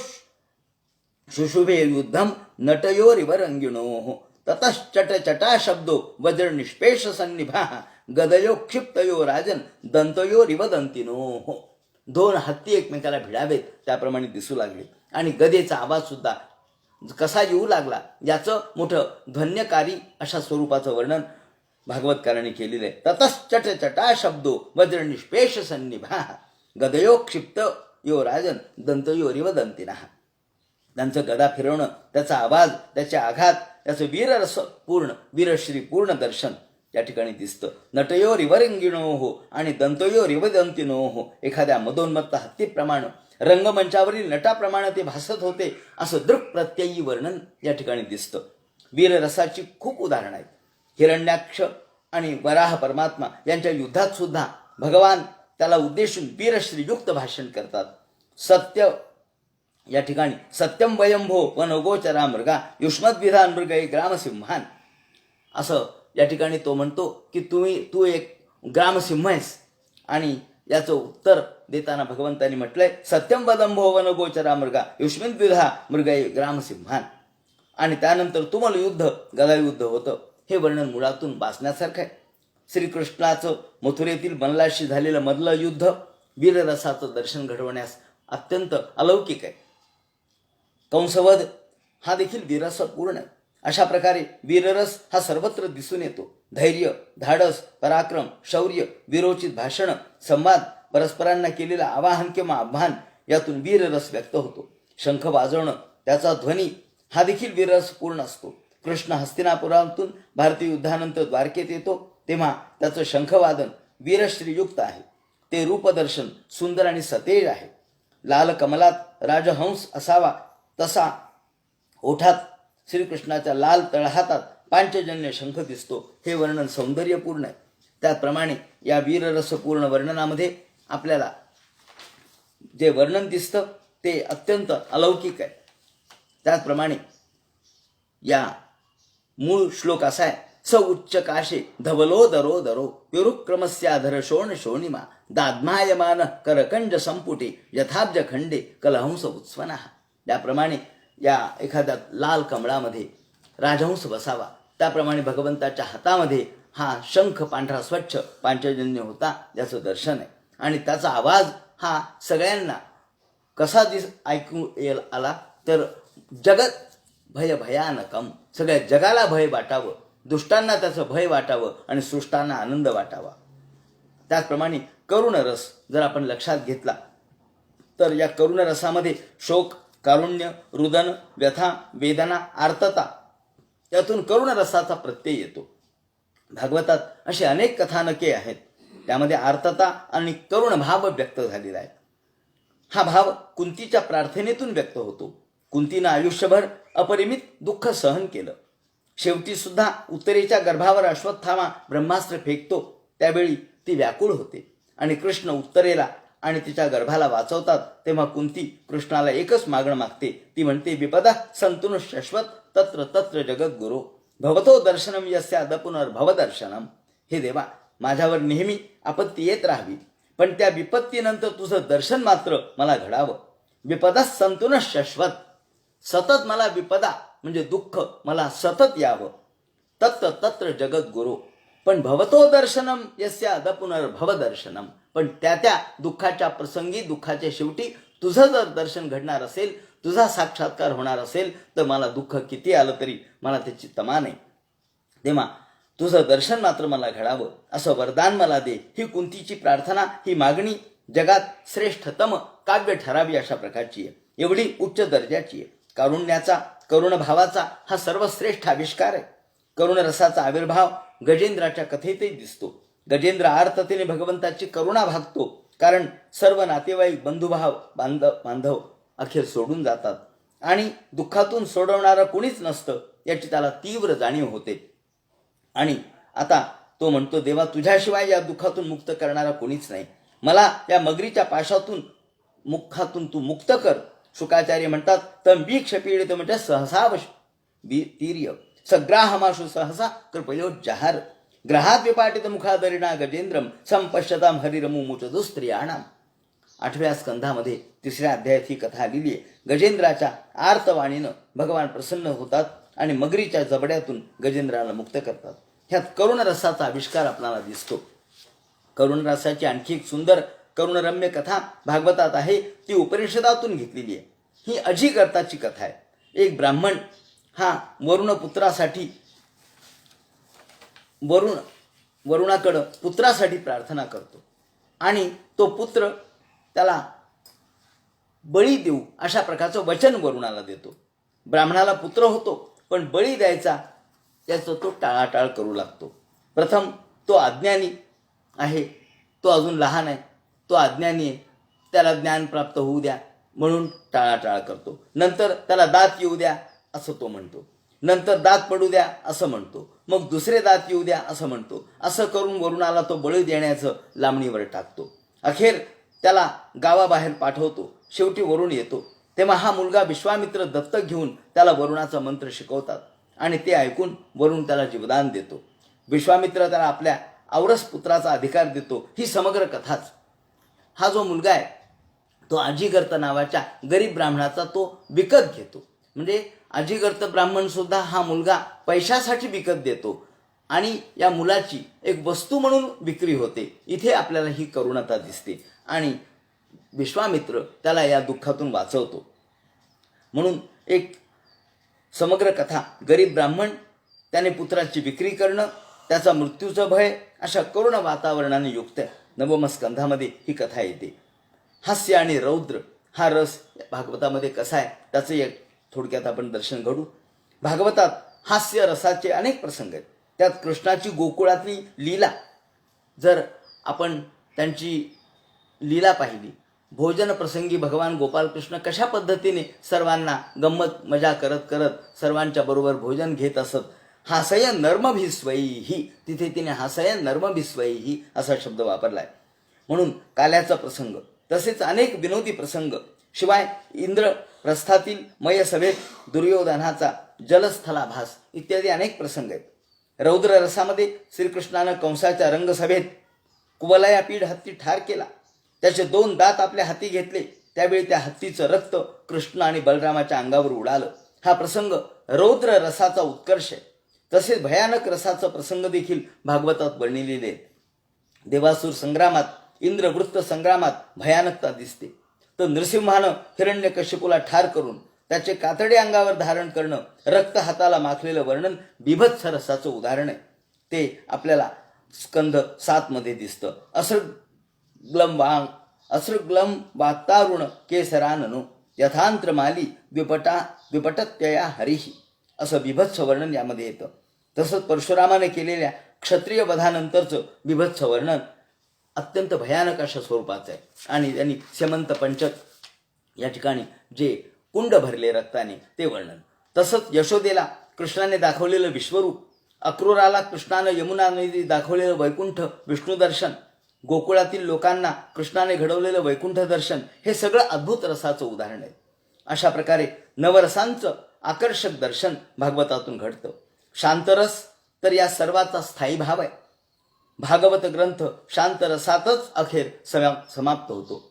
शुशुभे युद्धम नटयोरिव रंगिणो ततश्चट चटा शब्दो वज्र निष्पेष सन्निभा गदयो क्षिप्तयो राजन दंतयोरिव दंतिनो. 2 हत्ती एकमेकाला भिडावेत त्याप्रमाणे दिसू लागले आणि गदेचा आवाज सुद्धा कसा येऊ लागला याचं मोठं ध्वन्यकारी अशा स्वरूपाचं वर्णन भागवतकारांनी केलेलं आहे. ततश्चट चटा शब्दो वज्र निष्पेष सन्निभा गदयो क्षिप्त यो राजन दंतयोरिव दंतिना. त्यांचं गदा फिरवणं, त्याचा आवाज, त्याचे आघात, त्याचं वीररस पूर्ण वीरश्री पूर्ण दर्शन या ठिकाणी दिसतं. नटयो रिवरंगिणो हो आणि दंतयो रिवदंतिनो हो. एखाद्या मदोन्मत्त हत्तीप्रमाणे रंगमंचावरील नटाप्रमाणे ते भासत होते असं दृक् प्रत्ययी वर्णन या ठिकाणी दिसतं. वीररसाची खूप उदाहरणं आहेत. हिरण्याक्ष आणि वराह परमात्मा यांच्या युद्धात सुद्धा भगवान त्याला उद्देशून वीरश्रीयुक्त भाषण करतात. सत्य या ठिकाणी सत्यम वयंभो वनगोचरा मृगा युष्मद्विधान मृगय ग्रामसिंहान असं या ठिकाणी तो म्हणतो की तू एक ग्रामसिंह आहेस. आणि याचं उत्तर देताना भगवंतांनी म्हटलंय सत्यम वदंभो वनगोचरा मृगा युष्मद्विधा मृगय ग्रामसिंहान. आणि त्यानंतर तुम्हाला युद्ध गदायुद्ध होतं. हे वर्णन मुळातून वाचण्यासारखं आहे. श्रीकृष्णाचं मथुरेतील बनलाशी झालेलं मधलं युद्ध वीररसाचं दर्शन घडवण्यास अत्यंत अलौकिक आहे. कंसवध हा देखील वीररसपूर्ण आहे. अशा प्रकारे वीररस हा सर्वत्र दिसून येतो. धैर्य, धाडस, पराक्रम, शौर्य, वीरोचित भाषण, संवाद, परस्परांना केलेलं आवाहन किंवा आव्हान यातून वीररस व्यक्त होतो. शंख वाजवणं, त्याचा ध्वनी हा देखील वीररसपूर्ण असतो. कृष्ण हस्तिनापुरातून भारतीय युद्धानंतर द्वारकेत येतो तेव्हा त्याचं शंखवादन वीरश्रीयुक्त आहे. ते रूपदर्शन सुंदर आणि सतेज आहे. लाल कमलात राजहंस असावा तसा ओठात श्रीकृष्णाच्या लाल तळहातात पांचजन्य शंख दिसतो. हे वर्णन सौंदर्यपूर्ण आहे. त्याचप्रमाणे या वीररसपूर्ण वर्णनामध्ये आपल्याला जे वर्णन दिसतं ते अत्यंत अलौकिक आहे. त्याचप्रमाणे या मूळ श्लोक असा आहे स उच्च काशे धवलो दरो दरो विरुक्रमस्याधर शोण शोणिमा दाद्मायमान करकंज संपुटे यथाब्ज खंडे कलहंस उत्स्वना. त्याप्रमाणे या एखाद्या लाल कमळामध्ये राजहंस बसावा त्याप्रमाणे भगवंताच्या हातामध्ये हा शंख पांढरा स्वच्छ पांचजन्य होता याचं दर्शन आहे. आणि त्याचा आवाज हा सगळ्यांना कसा ऐकू आला तर जगत भय भयानकम, सगळ्या जगाला भय वाटावं, दुष्टांना त्याचं भय वाटावं आणि सृष्टांना आनंद वाटावा. त्याचप्रमाणे करुण रस जर आपण लक्षात घेतला तर या करुण रसामध्ये शोक, कारुण्य, रुदन, व्यथा, वेदना, आर्तता यातून करुण रसाचा प्रत्यय येतो. भागवतात अशी अनेक कथानके आहेत त्यामध्ये आर्तता आणि करुण भाव व्यक्त झालेला आहे. हा भाव कुंतीच्या प्रार्थनेतून व्यक्त होतो. कुंतीनं आयुष्यभर अपरिमित दुःख सहन केलं. शेवटी सुद्धा उत्तरेच्या गर्भावर अश्वत्थामा ब्रह्मास्त्र फेकतो त्यावेळी ती व्याकुळ होते आणि कृष्ण उत्तरेला आणि तिच्या गर्भाला वाचवतात तेव्हा कुंती कृष्णाला एकच मागणं मागते. ती म्हणते, विपदा संतुन शाश्वत तत्र तत्र जगद्गुरो भवतो दर्शनम यस्या पुनर्भवदर्शनम. हे देवा, माझ्यावर नेहमी आपत्ती येत राहावी, पण त्या विपत्तीनंतर तुझं दर्शन मात्र मला घडावं. विपदा संतुन शाश्वत, सतत मला विपदा म्हणजे दुःख मला सतत यावं. तत्र तत्र जगद्गुरो, पण भवतो दर्शनम यस्या पुनर्भवदर्शनम, पण त्या दुःखाच्या प्रसंगी दुःखाच्या शेवटी तुझं जर दर्शन घडणार असेल, तुझा साक्षात्कार होणार असेल, तर मला दुःख किती आलं तरी मला त्याची तमा नाही. तेव्हा तुझं दर्शन मात्र मला घडावं असं वरदान मला दे. ही कुंतीची प्रार्थना, ही मागणी जगात श्रेष्ठतम काव्य ठरावी अशा प्रकारची आहे, एवढी उच्च दर्जाची आहे. कारुण्याचा, करुणभावाचा हा सर्वश्रेष्ठ आविष्कार आहे. करुण रसाचा आविर्भाव गजेंद्राच्या कथेतही दिसतो. गजेंद्र आर्ततेने भगवंताची करुणा भागतो, कारण सर्व नातेवाईक, बंधुभाव, बांधव अखेर सोडून जातात आणि दुःखातून सोडवणारं कोणीच नसतं याची त्याला तीव्र जाणीव होते. आणि आता तो म्हणतो, देवा, तुझ्याशिवाय या दुःखातून मुक्त करणारा कोणीच नाही. मला या मगरीच्या पाशातून मुखातून तू मुक्त कर. शुकाचार्य म्हणतात, तम वीक्ष पीडित म्हणजे सहसावश तीर्य सग्राहमाशु सहसा कृपयो जहार ग्रहात विपाटित मुखादरिणा गजेंद्रम संपश्यताम हरिरमुमुच दुस्त्रियाणाम. 8व्या स्कंधामध्ये 3ऱ्या अध्यायात ही कथा आलेली आहे. गजेंद्राच्या आर्तवाणीनं भगवान प्रसन्न होतात आणि मगरीच्या जबड्यातून गजेंद्राला मुक्त करतात. ह्यात करुण रसाचा आविष्कार आपल्याला दिसतो. करुण रसाची आणखी एक सुंदर करुणरम्य कथा भागवतात आहे, ती उपनिषदातून घेतलेली आहे. ही अजिगर्ताची कथा आहे. एक ब्राह्मण हा वरुणाकडं पुत्रासाठी प्रार्थना करतो आणि तो पुत्र त्याला बळी देऊ अशा प्रकारचं वचन वरुणाला देतो. ब्राह्मणाला पुत्र होतो, पण बळी द्यायचा त्याचं तो टाळाटाळ करू लागतो. प्रथम तो अज्ञानी आहे, तो अजून लहान आहे, तो अज्ञानी आहे, त्याला ज्ञान प्राप्त होऊ द्या म्हणून टाळाटाळ करतो. नंतर त्याला दात येऊ द्या असं तो म्हणतो, नंतर दात पडू द्या असं म्हणतो, मग दुसरे दात येऊ द्या असं म्हणतो. असं करून वरुणाला तो बळी देण्याचं लांबणीवर टाकतो. अखेर त्याला गावाबाहेर पाठवतो. शेवटी वरुण येतो तेव्हा हा मुलगा विश्वामित्र दत्तक घेऊन त्याला वरुणाचा मंत्र शिकवतात आणि ते ऐकून वरुण त्याला जीवदान देतो. विश्वामित्र त्याला आपल्या औरस पुत्राचा अधिकार देतो. ही समग्र कथाच. हा जो मुलगा आहे तो अजिगर्त नावाच्या गरीब ब्राह्मणाचा तो विकत घेतो. म्हणजे अजिगर्त ब्राह्मण सुद्धा हा मुलगा पैशासाठी विकत देतो आणि या मुलाची एक वस्तू म्हणून विक्री होते. इथे आपल्याला ही करुणता दिसते आणि विश्वामित्र त्याला या दुःखातून वाचवतो. म्हणून एक समग्र कथा, गरीब ब्राह्मण, त्याने पुत्राची विक्री करणं, त्याचा मृत्यूचं भय, अशा करुण वातावरणाने युक्त 9व्या स्कंधामध्ये ही कथा येते. हास्य आणि रौद्र हा रस भागवतामध्ये कसा आहे त्याचं एक थोडक्यात आपण दर्शन घडू. भागवतात हास्य रसाचे अनेक प्रसंग आहेत. त्यात कृष्णाची गोकुळातली लीला, जर आपण त्यांची लीला पाहिली, भोजन प्रसंगी भगवान गोपालकृष्ण कशा पद्धतीने सर्वांना गंमत मजा करत करत सर्वांच्या बरोबर भोजन घेत असत. हासय नर्मभिस्वैही, तिथे तिने हासय नर्मभिस्वैही असा शब्द वापरलाय. म्हणून काल्याचा प्रसंग, तसेच अनेक विनोदी प्रसंग, शिवाय इंद्रप्रस्थातील मयसभेत दुर्योधनाचा जलस्थलाभास इत्यादी अनेक प्रसंग आहेत. रौद्र रसामध्ये श्रीकृष्णानं कंसाच्या रंगसभेत कुवलयापीड हत्ती ठार केला. त्याचे 2 दात आपल्या हाती घेतले, त्यावेळी त्या हत्तीचं रक्त कृष्ण आणि बलरामाच्या अंगावर उडालं. हा प्रसंग रौद्र रसाचा उत्कर्ष आहे. तसेच भयानक रसाचा प्रसंग देखील भागवतात वर्णिलेले आहेत. देवासुर संग्रामात, इंद्रवृत्त संग्रामात भयानकता दिसते. तर नृसिंहानं हिरण्यकश्यपूला ठार करून त्याचे कातडे अंगावर धारण करणं, रक्त हाताला माखलेलं वर्णन बीभत्स रसाचं उदाहरण आहे. ते आपल्याला स्कंध 7 मध्ये दिसतं. असृग्लम वाक्तारुण केसराननो यथांत्रमाली विपटत्यया हरिही असं बीभत्स वर्णन यामध्ये येतं. तसंच परशुरामाने केलेल्या क्षत्रिय वधानंतरचं बीभत्स वर्णन अत्यंत भयानक अशा स्वरूपाचं आहे आणि त्यांनी स्यमंत पंचक या ठिकाणी जे कुंड भरले रक्ताने ते वर्णन. तसंच यशोदेला कृष्णाने दाखवलेलं विश्वरूप, अक्रूराला कृष्णानं यमुना नदी दाखवलेलं वैकुंठ विष्णू दर्शन, गोकुळातील लोकांना कृष्णाने घडवलेलं वैकुंठ दर्शन, हे सगळं अद्भुत रसाचं उदाहरण आहे. अशा प्रकारे नवरसांचं आकर्षक दर्शन भागवतातून घडतं. शांतरस तर या सर्वाचा स्थायी भाव आहे. भागवत ग्रंथ शांतरसातच अखेर समाप्त होतो.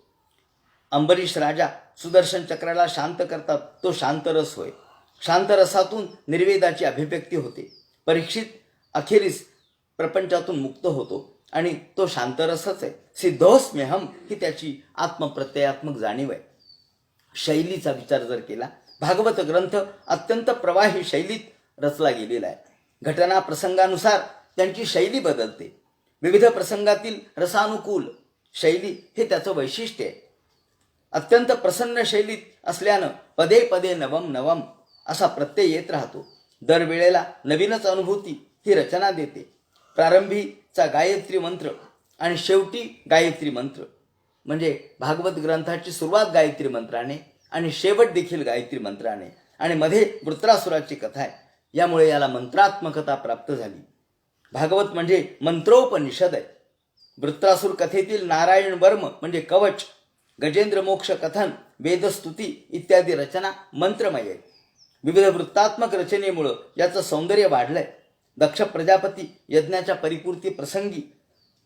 अंबरीश राजा सुदर्शन चक्राला शांत करतात, तो शांतरस होय. शांतरसातून निर्वेदाची अभिव्यक्ती होते. परीक्षित अखेरीस प्रपंचातून मुक्त होतो आणि तो शांतरसच आहे. सिद्धोस्म्यहम ही त्याची आत्मप्रत्ययात्मक जाणीव आहे. शैलीचा विचार जर केला, भागवत ग्रंथ अत्यंत प्रवाही शैलीत रचला गेलेला आहे. घटना प्रसंगानुसार त्यांची शैली बदलते. विविध प्रसंगातील रसानुकूल शैली हे त्याचं वैशिष्ट्य आहे. अत्यंत प्रसन्न शैलीत असल्यानं पदे पदे नवम नवम असा प्रत्यय येत राहतो. दरवेळेला नवीनच अनुभूती ही रचना देते. प्रारंभीचा गायत्री मंत्र आणि शेवटी गायत्री मंत्र, म्हणजे भागवत ग्रंथाची सुरुवात गायत्री मंत्राने आणि शेवट देखील गायत्री मंत्राने, आणि मध्ये वृत्रासुराची कथा आहे. यामुळे याला मंत्रात्मकता प्राप्त झाली. भागवत म्हणजे मंत्रोपनिषद आहे. वृत्रासुर कथेतील नारायण वर्म म्हणजे कवच, गजेंद्र मोक्ष कथन, वेदस्तुती इत्यादी रचना मंत्रमय आहेत. विविध वृत्तात्मक रचनेमुळं याचं सौंदर्य वाढलंय. दक्ष प्रजापती यज्ञाच्या परिपूर्ती प्रसंगी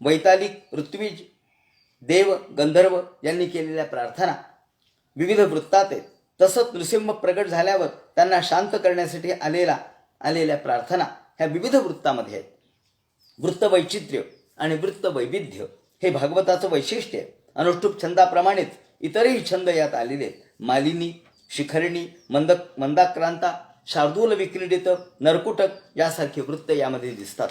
वैतालिक, ऋत्विज, देव, गंधर्व यांनी केलेल्या प्रार्थना विविध वृत्तात आहेत. तसंच नृसिंह प्रगट झाल्यावर त्यांना शांत करण्यासाठी आलेल्या प्रार्थना ह्या विविध वृत्तामध्ये आहेत. वृत्तवैचित्र्य आणि वृत्तवैविध्य हे भागवताचं वैशिष्ट्य आहे. अनुष्टुप छंदाप्रमाणेच इतरही छंद यात आलेले आहेत. मालिनी, शिखरणी, मंदाक्रांता, शार्दूल विक्रीडित, नरकुटक यासारखे वृत्त यामध्ये दिसतात.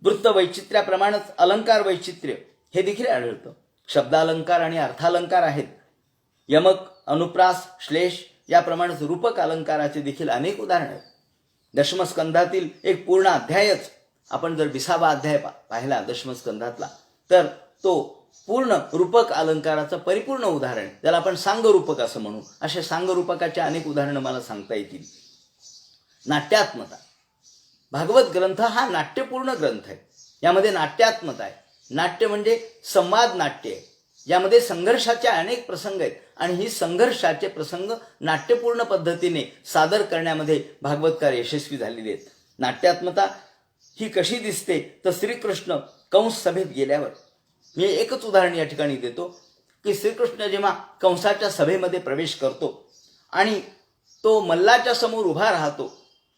वृत्त वैचित्र्याप्रमाणेच अलंकार वैचित्र्य हे देखील आढळतं. शब्दालंकार आणि अर्थालंकार आहेत. यमक, अनुप्रास, श्लेष याप्रमाणेच रूपक अलंकाराचे देखील अनेक उदाहरण आहेत. दशमस्कंधातील एक पूर्ण अध्यायच आपण जर 20वा अध्याय पाहिला दशमस्कंधातला, तर तो पूर्ण रूपक अलंकाराचं परिपूर्ण उदाहरण, त्याला आपण सांगरूपक असं म्हणू. असे सांगरूपकाचे अनेक उदाहरणं मला सांगता येतील. नाट्यात्मता, भागवत ग्रंथ हा नाट्यपूर्ण ग्रंथ आहे. यामध्ये नाट्यात्मता आहे. नाट्य म्हणजे संवाद नाट्य आहे. यामध्ये संघर्षाचे अनेक प्रसंग आहेत आणि ही संघर्षाचे प्रसंग नाट्यपूर्ण पद्धतीने सादर करण्यामध्ये भागवतकार यशस्वी झालेले आहेत. नाट्यात्मता ही कशी दिसते तर श्रीकृष्ण कंस सभेत गेल्यावर, मी एकच उदाहरण या ठिकाणी देतो की श्रीकृष्ण जेव्हा कंसाच्या सभेमध्ये प्रवेश करतो आणि तो मल्लाच्या समोर उभा राहतो,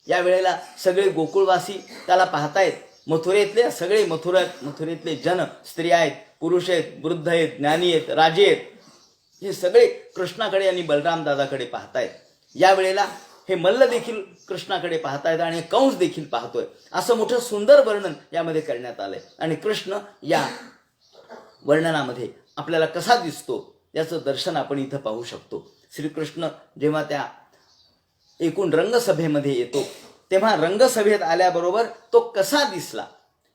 या वेळेला सगळे गोकुळवासी त्याला पाहतायत. मथुरेतले सगळे मथुरेतले जन, स्त्रिया आहेत, पुरुष आहेत, वृद्ध आहेत, ज्ञानी आहेत, राजे आहेत, हे सगळे कृष्णाकडे आणि बलराम दादाकडे पाहतायत. या वेळेला हे मल्ल देखील कृष्णाकडे पाहतायत आणि कंस देखील पाहतोय. असं मोठं सुंदर वर्णन यामध्ये करण्यात आलंय. आणि कृष्ण या वर्णनामध्ये आपल्याला कसा दिसतो याचं दर्शन आपण इथं पाहू शकतो. श्रीकृष्ण जेव्हा त्या एकूण रंगसभेमध्ये येतो, तेव्हा रंगसभेत आल्याबरोबर तो कसा दिसला,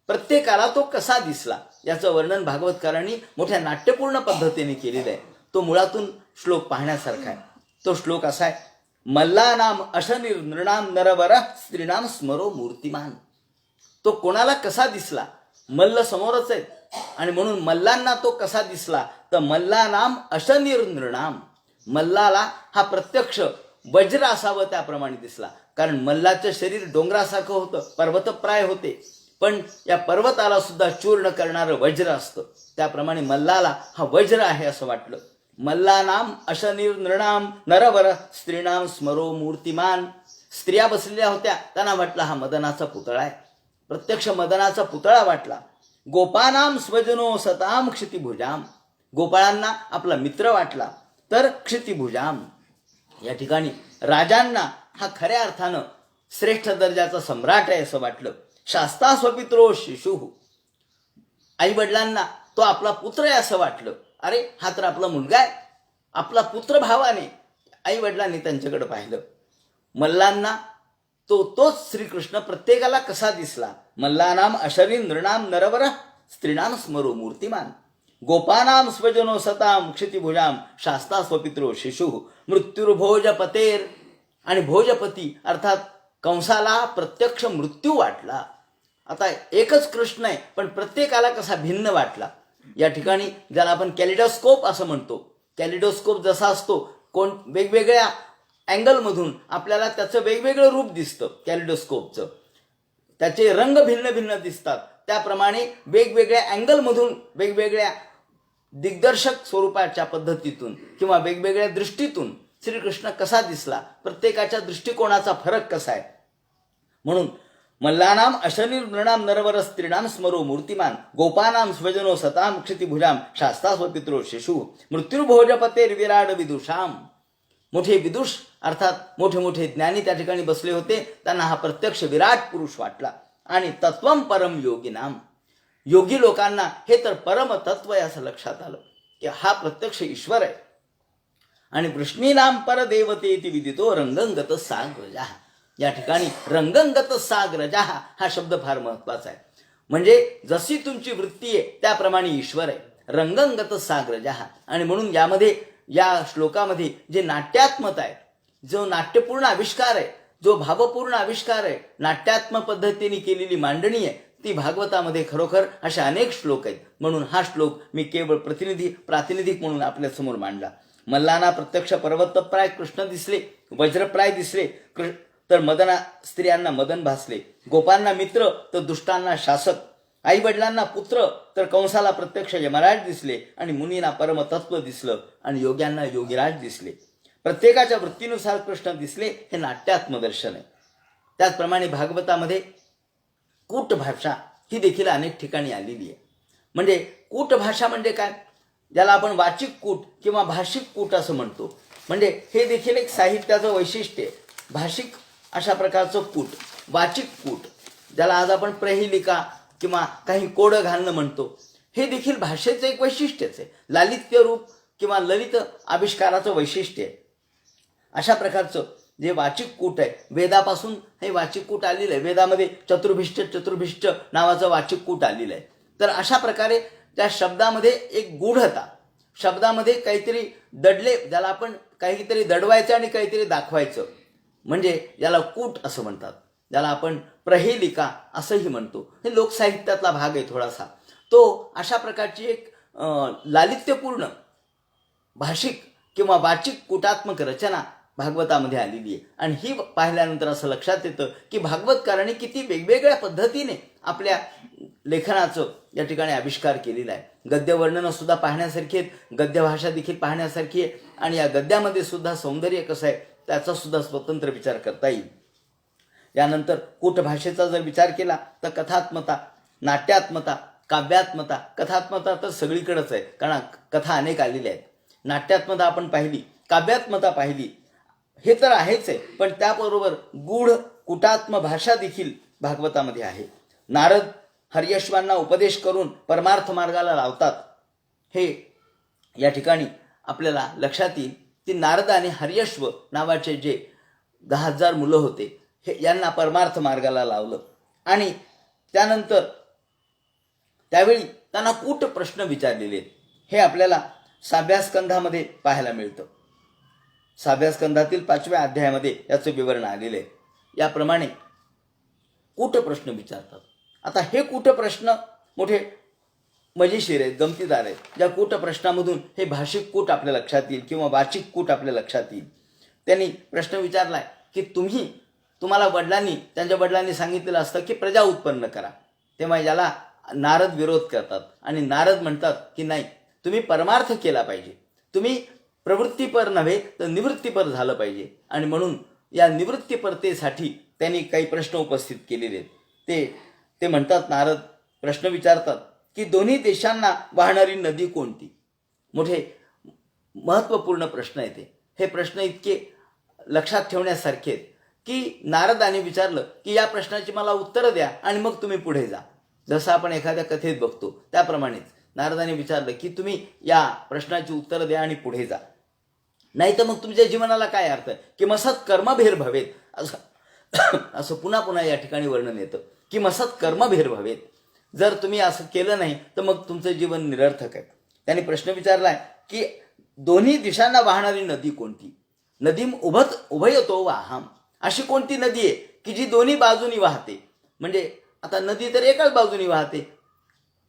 प्रत्येकाला तो कसा दिसला याचं वर्णन भागवतकारांनी मोठ्या नाट्यपूर्ण पद्धतीने केलेलं आहे. तो मुळातून श्लोक पाहण्यासारखा आहे. तो श्लोक असा आहे, मल्लानाम अशनिर नृणाम नरवर स्त्रीणाम स्मरो मूर्तिमान. तो कोणाला कसा दिसला, मल्ल समोरच आहेत आणि म्हणून मल्लांना तो कसा दिसला तर मल्लानाम अशनिर नृणाम, मल्लाला हा प्रत्यक्ष वज्र असावं त्याप्रमाणे दिसला. कारण मल्लाचं शरीर डोंगरासारखं होतं, पर्वतप्राय होते, पण या पर्वताला सुद्धा चूर्ण करणारं वज्र असतं. त्याप्रमाणे मल्लाला हा वज्र आहे असं वाटलं. मल्लानाम अशनिर नृणाम नरवर स्त्रीणाम स्मरो मूर्तिमान. स्त्रिया बसलेल्या होत्या, त्यांना वाटला हा मदनाचा पुतळा आहे, प्रत्यक्ष मदनाचा पुतळा वाटला. गोपानाम स्वजनो सताम क्षितिभुजाम, गोपाळांना आपला मित्र वाटला. तर क्षितिभुजाम या ठिकाणी राजांना हा खऱ्या अर्थानं श्रेष्ठ दर्जाचा सम्राट आहे असं वाटलं. शास्ता स्वपित्रो शिशु, आई वडिलांना तो आपला पुत्र आहे असं वाटलं. अरे हा तर आपला मुलगा आहे, आपला पुत्र भावाने आई वडिलांनी त्यांच्याकडे पाहिलं. मल्लांना तोच श्रीकृष्ण प्रत्येकाला कसा दिसला, मल्लानाम अशरीर नृणाम नरवर स्त्रीणाम स्मरो मूर्तिमान. गोपानाम स्वजनो सताम क्षितिभुजाम शास्ता स्वपित्रो शिशु मृत्युर्भोजपतेर. आणि भोजपती अर्थात कंसाला प्रत्यक्ष मृत्यू वाटला. आता एकच कृष्ण आहे पण प्रत्येकाला कसा भिन्न वाटला. या ठिकाणी ज्याला आपण कॅलिडोस्कोप असं म्हणतो, कॅलिडोस्कोप जसा असतो कोण वेगवेगळ्या अँगलमधून आपल्याला त्याचं वेगवेगळं रूप दिसतं, कॅलिडोस्कोपचं त्याचे रंग भिन्न भिन्न दिसतात. त्याप्रमाणे वेगवेगळ्या अँगलमधून वेगवेगळ्या दिग्दर्शक स्वरूपाच्या पद्धतीतून किंवा वेगवेगळ्या दृष्टीतून श्रीकृष्ण कसा दिसला, प्रत्येकाच्या दृष्टिकोनाचा फरक कसा आहे. म्हणून मल्लानाम अशनिर्नृणाम नरवर स्त्रीणाम स्मरो मूर्तिमान गोपानाम स्वजनो सताम क्षितिभुजाम शास्ता स्वपित्रो शिशु मृत्युर्भोजपतेर विराड विदुषाम. मोठे विदुष अर्थात मोठे मोठे ज्ञानी त्या ठिकाणी बसले होते. त्यांना हा प्रत्यक्ष विराट पुरुष वाटला. आणि तत्वम परम योगिनाम, योगी लोकांना हे तर परम तत्व आहे असं लक्षात आलं की हा प्रत्यक्ष ईश्वर आहे. आणि वृष्णीनाम परदेवतेति विदितो रंगंगत साग्रजा. या ठिकाणी रंगंगत साग्रजा हा शब्द फार महत्वाचा आहे. म्हणजे जशी तुमची वृत्ती आहे त्याप्रमाणे ईश्वर आहे. रंगंगत साग्रजा. आणि म्हणून यामध्ये या श्लोकामध्ये जे नाट्यात्मक आहे, जो नाट्यपूर्ण आविष्कार आहे, जो भावपूर्ण आविष्कार आहे, नाट्यात्म पद्धतीने केलेली मांडणी आहे, ती भागवतामध्ये खरोखर अशा अनेक श्लोक आहेत. म्हणून हा श्लोक मी केवळ प्रातिनिधिक म्हणून आपल्या समोर मांडला. मल्लांना प्रत्यक्ष पर्वतप्राय कृष्ण दिसले, वज्रप्राय दिसले तर स्त्रियांना मदन भासले, गोपांना मित्र तर दुष्टांना शासक, आई वडिलांना पुत्र तर कंसाला प्रत्यक्ष यमराज दिसले, आणि मुनींना परमतत्व दिसलं, आणि योग्यांना योगीराज दिसले. प्रत्येकाच्या वृत्तीनुसार कृष्ण दिसले हे नाट्यात्मदर्शन आहे. त्याचप्रमाणे भागवतामध्ये कूट भाषा ही देखील अनेक ठिकाणी आलेली आहे. म्हणजे कूट भाषा म्हणजे काय, ज्याला आपण वाचिक कूट किंवा भाषिक कूट असं म्हणतो. म्हणजे हे देखील एक साहित्याचं वैशिष्ट्य आहे. भाषिक अशा प्रकारचं कूट, वाचिक कूट ज्याला आज आपण प्रहेलिका किंवा काही कोडं घालणं म्हणतो, हे देखील भाषेचं एक वैशिष्ट्यच आहे. लालित्य रूप किंवा ललित आविष्काराचं वैशिष्ट्य आहे. अशा प्रकारचं जे वाचिक कूट आहे, वेदापासून हे वाचिक कूट आलेलं आहे. वेदामध्ये चतुर्भिष्ट नावाचं वाचिक कूट आलेलं आहे. तर अशा प्रकारे त्या शब्दामध्ये एक गूढता, शब्दामध्ये काहीतरी दडले, ज्याला आपण काहीतरी दडवायचं आणि काहीतरी दाखवायचं, म्हणजे याला कूट असं म्हणतात. ज्याला आपण प्रहेलिका असंही म्हणतो. हे लोकसाहित्यातला भाग आहे थोडासा. तो अशा प्रकारची एक लालित्यपूर्ण भाषिक किंवा वाचिक कूटात्मक रचना भागवतामध्ये आलेली आहे. आणि ही पाहिल्यानंतर असं लक्षात येतं की भागवतकारांनी किती वेगवेगळ्या पद्धतीने आपल्या लेखनाचं या ठिकाणी आविष्कार केलेला आहे. गद्यवर्णनं सुद्धा पाहण्यासारखी आहेत, गद्यभाषा देखील पाहण्यासारखी आहे, आणि या गद्यामध्ये सुद्धा सौंदर्य कसं आहे त्याचा सुद्धा स्वतंत्र विचार करता येईल. यानंतर कूटभाषेचा जर विचार केला तर कथात्मता, नाट्यात्मता, काव्यात्मता. कथात्मता तर सगळीकडेच आहे, कारण कथा अनेक आलेल्या आहेत. नाट्यात्मता आपण पाहिली, काव्यात्मता पाहिली, हे तर आहेच आहे, पण त्याबरोबर गूढ कुटात्म भाषा देखील भागवतामध्ये आहे. नारद हर्यश्वांना उपदेश करून परमार्थ मार्गाला लावतात. हे या ठिकाणी आपल्याला लक्षात येईल की नारद आणि हर्यश्व नावाचे जे 10,000 मुलं होते, हे यांना परमार्थ मार्गाला लावलं. आणि त्यानंतर त्यावेळी त्यांना कूट प्रश्न विचारलेले हे आपल्याला 6व्या स्कंधामध्ये पाहायला मिळतं. 6व्या स्कंधातील 5व्या अध्यायामध्ये याचं विवरण आलेलं आहे. याप्रमाणे कूट प्रश्न विचारतात. आता हे कूट प्रश्न मोठे मजेशीर आहेत, गमतीदार आहेत. ज्या कूट प्रश्नामधून हे भाषिक कूट आपल्या लक्षात येईल किंवा वाचिक कूट आपल्या लक्षात येईल. त्यांनी प्रश्न विचारलाय की तुम्हाला त्यांच्या वडिलांनी सांगितलेलं असतं की प्रजा उत्पन्न करा. तेव्हा याला नारद विरोध करतात आणि नारद म्हणतात की नाही, तुम्ही परमार्थ केला पाहिजे, तुम्ही प्रवृत्तीपर नव्हे तर निवृत्तीपर झालं पाहिजे. आणि म्हणून या निवृत्तीपरतेसाठी त्यांनी काही प्रश्न उपस्थित केलेले आहेत. ते म्हणतात, नारद प्रश्न विचारतात की दोन्ही देशांना वाहणारी नदी कोणती. मोठे महत्त्वपूर्ण प्रश्न आहेत हे प्रश्न इतके लक्षात ठेवण्यासारखे आहेत की नारदाने विचारलं की या प्रश्नाची मला उत्तरं द्या आणि मग तुम्ही पुढे जा. जसं आपण एखाद्या कथेत बघतो त्याप्रमाणेच नारदाने विचारलं की तुम्ही या प्रश्नाची उत्तरं द्या आणि पुढे जा, नाही तर मग तुमच्या जीवनाला काय अर्थ की मसत कर्मभेर भवेत. असं पुन्हा पुन्हा या ठिकाणी वर्णन येतं की मसत कर्मभेर भवेत. जर तुम्ही असं केलं नाही तर मग तुमचं जीवन निरर्थक आहे. त्यांनी प्रश्न विचारलाय की दोन्ही दिशांना वाहणारी नदी कोणती? नदीम उभयतो वाहम, अशी कोणती नदी आहे की जी दोन्ही बाजूनी वाहते? म्हणजे आता नदी तर एकाच बाजूनी वाहते,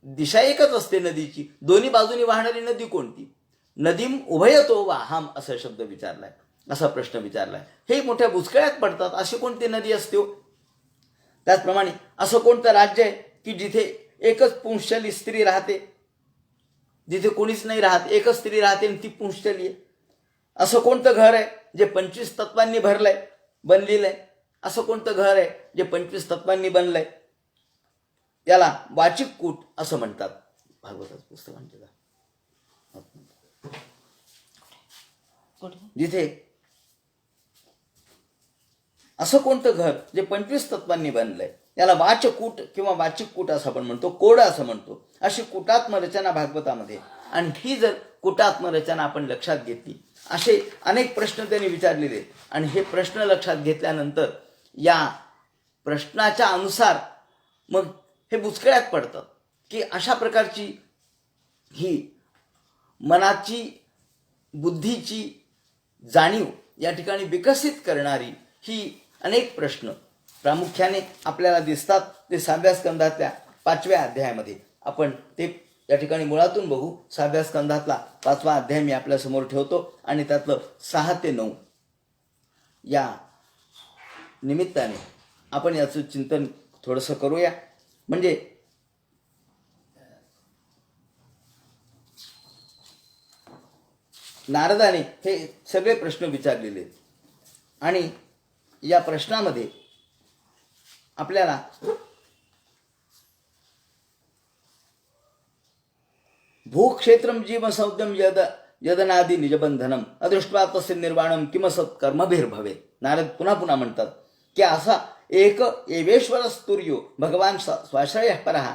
दिशा एकच असते नदीची, दोन्ही बाजूनी वाहणारी नदी कोणती? नदीम उभयतो वाहम असा शब्द विचारलाय, असा प्रश्न विचारलाय. हे मोठ्या बुचकळ्यात पडतात, अशी कोणती नदी असते हो? त्याचप्रमाणे असं कोणतं राज्य आहे की जिथे एकच पुंशली स्त्री राहते, जिथे कोणीच नाही राहत, एकच स्त्री राहते आणि ती पुंशली आहे? असं कोणतं घर आहे जे 25 तत्वांनी बनलेलं आहे? असं कोणतं घर आहे जे 25 तत्वांनी बनलंय? याला वाचिक कूट असं म्हणतात. भागवताचं पुस्तक म्हणते जिथे असं कोणतं घर जे 25 तत्वांनी बनलंय, याला वाचकूट किंवा वाचिक कूट असं आपण म्हणतो, कोड असं म्हणतो. अशी कुटात्मरचना भागवतामध्ये. आणि ही जर कुटात्मरचना आपण लक्षात घेतली, असे अनेक प्रश्न त्यांनी विचारलेले, आणि हे प्रश्न लक्षात घेतल्यानंतर या प्रश्नाच्या अनुसार मग हे बुचकळ्यात पडतं की अशा प्रकारची ही मनाची, बुद्धीची जाणीव या ठिकाणी विकसित करणारी ही अनेक प्रश्न प्रामुख्याने आपल्याला दिसतात. ते 7व्या स्कंधातल्या 5व्या अध्यायामध्ये आपण ते या ठिकाणी मुळातून बघू. 7व्या स्कंधातला 5वा अध्याय मी आपल्यासमोर ठेवतो आणि त्यातलं 6 ते 9 या निमित्ताने आपण याचं चिंतन थोडंसं करूया. म्हणजे नारदाने हे सगळे प्रश्न विचारलेले आणि या प्रश्नामध्ये आपल्याला भूक्षेत्रम जीव संज्ञम यदनादि निजबंधनम अदृष्ट्वा तस्य निर्वाणम किमसत कर्मभिर्भवे. नारद पुन्हा पुन्हा म्हणतात की असा एक एवेश्वर स्तुर्यो भगवान स्वाश्रय परहा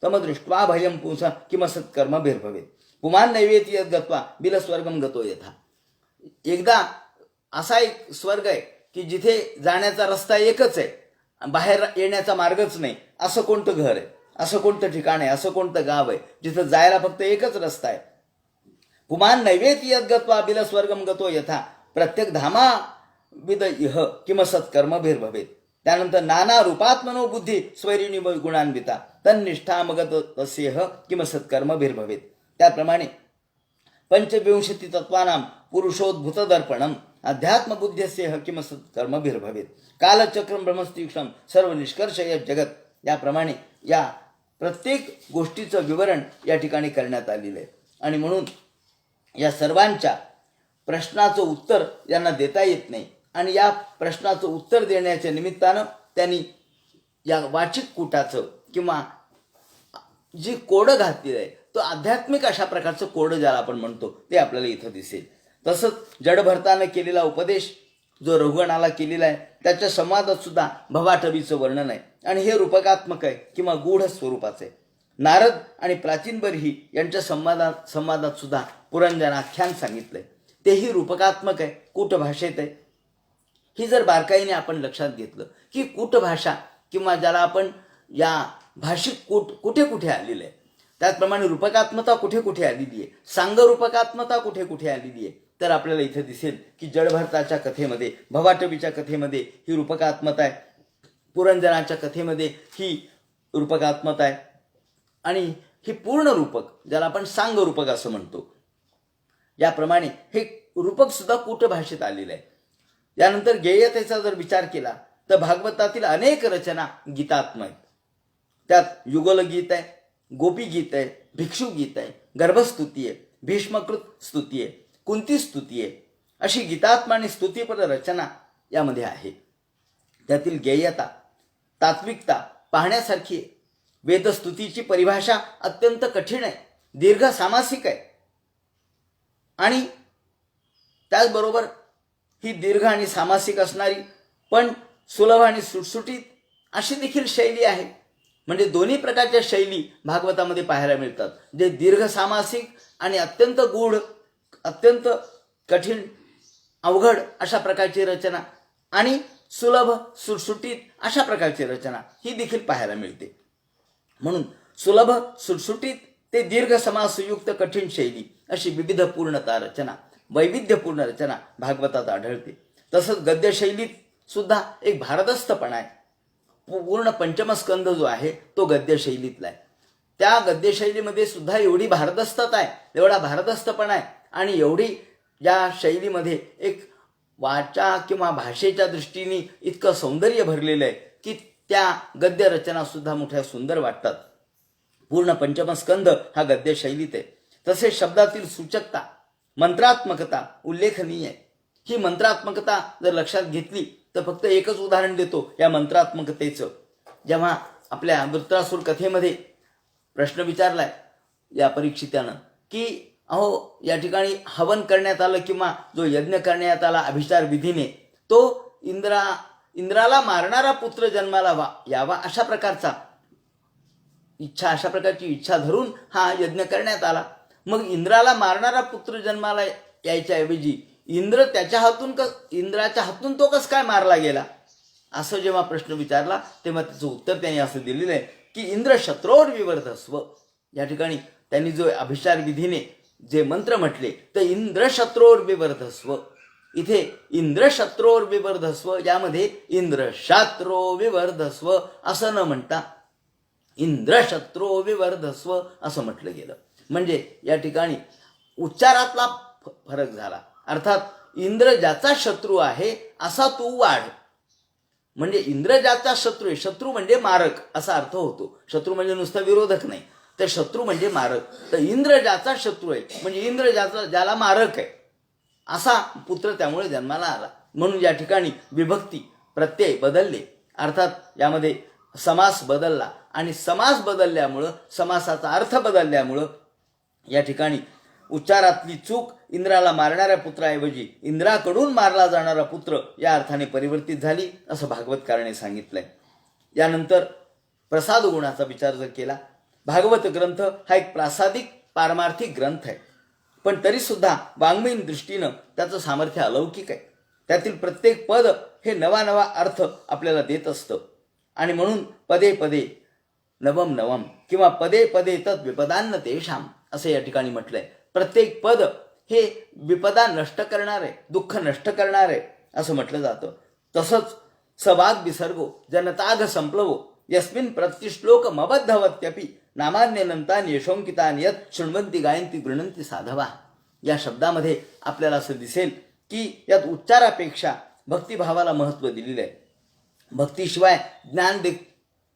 तमदृष्ट्वा भयम पुंस किमसत कर्मभिर्भवे. पुमान नैवेती गत्वा बिल स्वर्गम गतो यथा. एकदा असा एक स्वर्ग आहे की जिथे जाण्याचा रस्ता एकच आहे, बाहेर येण्याचा मार्गच नाही. असं कोणतं घर आहे, असं कोणतं ठिकाण आहे, असं कोणतं गाव आहे जिथं जायला फक्त एकच रस्ता आहे? पुमान नैवेती गत्वा बिल स्वर्गम गतो यथा प्रत्येक धामा विद इह किमसत कर्मभिर्भवेत. त्यानंतर नाना रूपात्मनो बुद्धी स्वैरिणी गुणान्विता तन्निष्ठामगत तस्येह किमसत कर्मभिर्भवेत. त्याप्रमाणे 25 तत्वानां पुरुषोद्भूत दर्पणम अध्यात्मबुद्ध्यस्य किमसत कर्मभिर्भवेत. कालचक्रम ब्रह्मस्तीक्षम सर्व निष्कर्ष जगत. याप्रमाणे या प्रत्येक गोष्टीचं विवरण या ठिकाणी करण्यात आलेलं आहे. आणि म्हणून या सर्वांच्या प्रश्नाचं उत्तर यांना देता येत नाही, आणि या प्रश्नाचं उत्तर देण्याच्या निमित्तानं त्यांनी या वाचिक कूटाचं किंवा जी कोडं घातलेलं आहे, तो आध्यात्मिक अशा प्रकारचं कोडं ज्याला आपण म्हणतो ते आपल्याला इथं दिसेल. तसंच जडभरतानं केलेला उपदेश जो रघुगणाला केलेला आहे त्याच्या संवादात सुद्धा भवाटवीचं वर्णन आहे, आणि हे रूपकात्मक आहे किंवा गूढ स्वरूपाचं आहे. नारद आणि प्राचीन बर्ही यांच्या संवादात सुद्धा पुरंजनाख्यान सांगितलंय, तेही रूपकात्मक आहे, कूटभाषेत आहे. ही जर बारकाईने आपण लक्षात घेतलं की कूटभाषा किंवा ज्याला आपण या भाषिक कूट कुठे कुठे आलेलं आहे, त्याचप्रमाणे रूपकात्मता कुठे कुठे आलेली आहे, सांगरूपकात्मता कुठे कुठे आलेली आहे, तर आपल्याला इथे दिसेल की जडभरताच्या कथेमध्ये, भवाटवीच्या कथेमध्ये ही रूपकात्मता आहे, पुरंजनाच्या कथेमध्ये ही रूपकात्मता आहे, आणि हे पूर्ण रूपक ज्याला आपण सांगरूपक असं म्हणतो, याप्रमाणे हे रूपक सुद्धा कूटभाषेत आलेलं आहे. यानंतर गेयतेचा जर विचार केला तर भागवतातील अनेक रचना गीतात्मक आहेत. त्यात युगलगीत आहे, गोपीगीत आहे, भिक्षुगीत आहे, गर्भस्तुती आहे, भीष्मकृत स्तुती आहे, कुंती स्तुती आहे, अशी गीतात्मा आणि स्तुतीपद रचना यामध्ये आहे. त्यातील गेयता, तात्विकता पाहण्यासारखी आहे. वेदस्तुतीची परिभाषा अत्यंत कठीण आहे, दीर्घ सामासिक आहे, आणि त्याचबरोबर ही दीर्घ आणि सामासिक असणारी पण सुलभ आणि सुटसुटीत अशी देखील शैली आहे. म्हणजे दोन्ही प्रकारच्या शैली भागवतामध्ये पाहायला मिळतात, जे दीर्घ सामासिक आणि अत्यंत गूढ, अत्यंत कठीण, अवघड अशा प्रकारची रचना, आणि सुलभ सुटसुटीत अशा प्रकारची रचना ही देखील पाहायला मिळते. म्हणून सुलभ सुटसुटीत ते दीर्घ समासयुक्त कठीण शैली अशी विविध पूर्णता रचना, वैविध्यपूर्ण रचना भागवतात आढळते. तसंच गद्यशैलीत सुद्धा एक भारदस्तपणा आहे. पूर्ण पंचमस्कंद जो आहे तो गद्यशैलीतला आहे. त्या गद्यशैलीमध्ये सुद्धा एवढी भारदस्तता आहे, एवढा भारदस्तपणा आहे आणि एवढी या शैलीमध्ये एक वाचा किंवा भाषेच्या दृष्टीने इतकं सौंदर्य भरलेलं आहे की त्या गद्य रचना सुद्धा मोठ्या सुंदर वाटतात. पूर्ण पंचमस्कंद हा गद्य शैलीत आहे. तसेच शब्दातील सूचकता, मंत्रात्मकता उल्लेखनीय आहे. ही मंत्रात्मकता जर लक्षात घेतली तर फक्त एकच उदाहरण देतो या मंत्रात्मकतेचं. जेव्हा आपल्या वृत्रासुर कथेमध्ये प्रश्न विचारलाय या परीक्षितानं की अहो या ठिकाणी हवन करण्यात आलं किंवा जो यज्ञ करण्यात आला अभिचार विधीने, तो इंद्राला मारणारा पुत्र जन्माला यावा अशा प्रकारची इच्छा धरून हा यज्ञ करण्यात आला. मग इंद्राला मारणारा पुत्र जन्माला यायच्या ऐवजी इंद्राच्या हातून तो कस काय मारला गेला, असं जेव्हा प्रश्न विचारला तेव्हा त्याचं उत्तर त्यांनी असं दिलेलं आहे की इंद्र शत्रोर विवर्धस्व. या ठिकाणी त्यांनी जो अभिचार विधीने जे मंत्र म्हटले तर इंद्र शत्रोर विवर्धस्व, इथे इंद्र शत्रोर विवर्धस्व यामध्ये इंद्र शात्रो विवर्धस्व असं न म्हणता इंद्र शत्रो विवर्धस्व असं म्हटलं गेलं. म्हणजे या ठिकाणी उच्चारातला फरक झाला. अर्थात इंद्र ज्याचा शत्रू आहे असा तू वाढ. म्हणजे इंद्र ज्याचा शत्रू आहे, शत्रू म्हणजे मारक असा अर्थ होतो. शत्रू म्हणजे नुसता विरोधक नाही, तर शत्रू म्हणजे मारक. तर इंद्र ज्याचा शत्रू आहे म्हणजे इंद्र ज्याला मारक आहे असा पुत्र त्यामुळे जन्माला आला. म्हणून या ठिकाणी विभक्ती प्रत्यय बदलले, अर्थात यामध्ये समास बदलला आणि समास बदलल्यामुळं, समासाचा अर्थ बदलल्यामुळं या ठिकाणी उच्चारातली चूक इंद्राला मारणाऱ्या पुत्राऐवजी इंद्राकडून मारला जाणारा पुत्र या अर्थाने परिवर्तित झाली असं भागवतकाराने सांगितलंय. यानंतर प्रसाद गुणाचा विचार जर केला, भागवत ग्रंथ हा एक प्रासादिक पारमार्थिक ग्रंथ आहे, पण तरी सुद्धा वाङ्मयीन दृष्टीनं त्याचं सामर्थ्य अलौकिक आहे. त्यातील प्रत्येक पद हे नवा नवा अर्थ आपल्याला देत असतं आणि म्हणून पदे पदे नवम नवम किंवा पदे पदे तत् विपदान्न तेषाम असं या ठिकाणी म्हटलंय. प्रत्येक पद हे विपदा नष्ट करणार आहे, दुःख नष्ट करणार आहे असं म्हटलं जातं. तसंच सवाग विसर्गो जनताग संप्लवो यस्मिन प्रतिश्लोक मबद्धवत्यपि नामान्यनंतान यशोंकितान यत शृण्वंती गायंती गृणंती साधवा. या शब्दामध्ये आपल्याला असं दिसेल की यात उच्चारापेक्षा भक्तिभावाला महत्त्व दिलेलं आहे. भक्तीशिवाय ज्ञान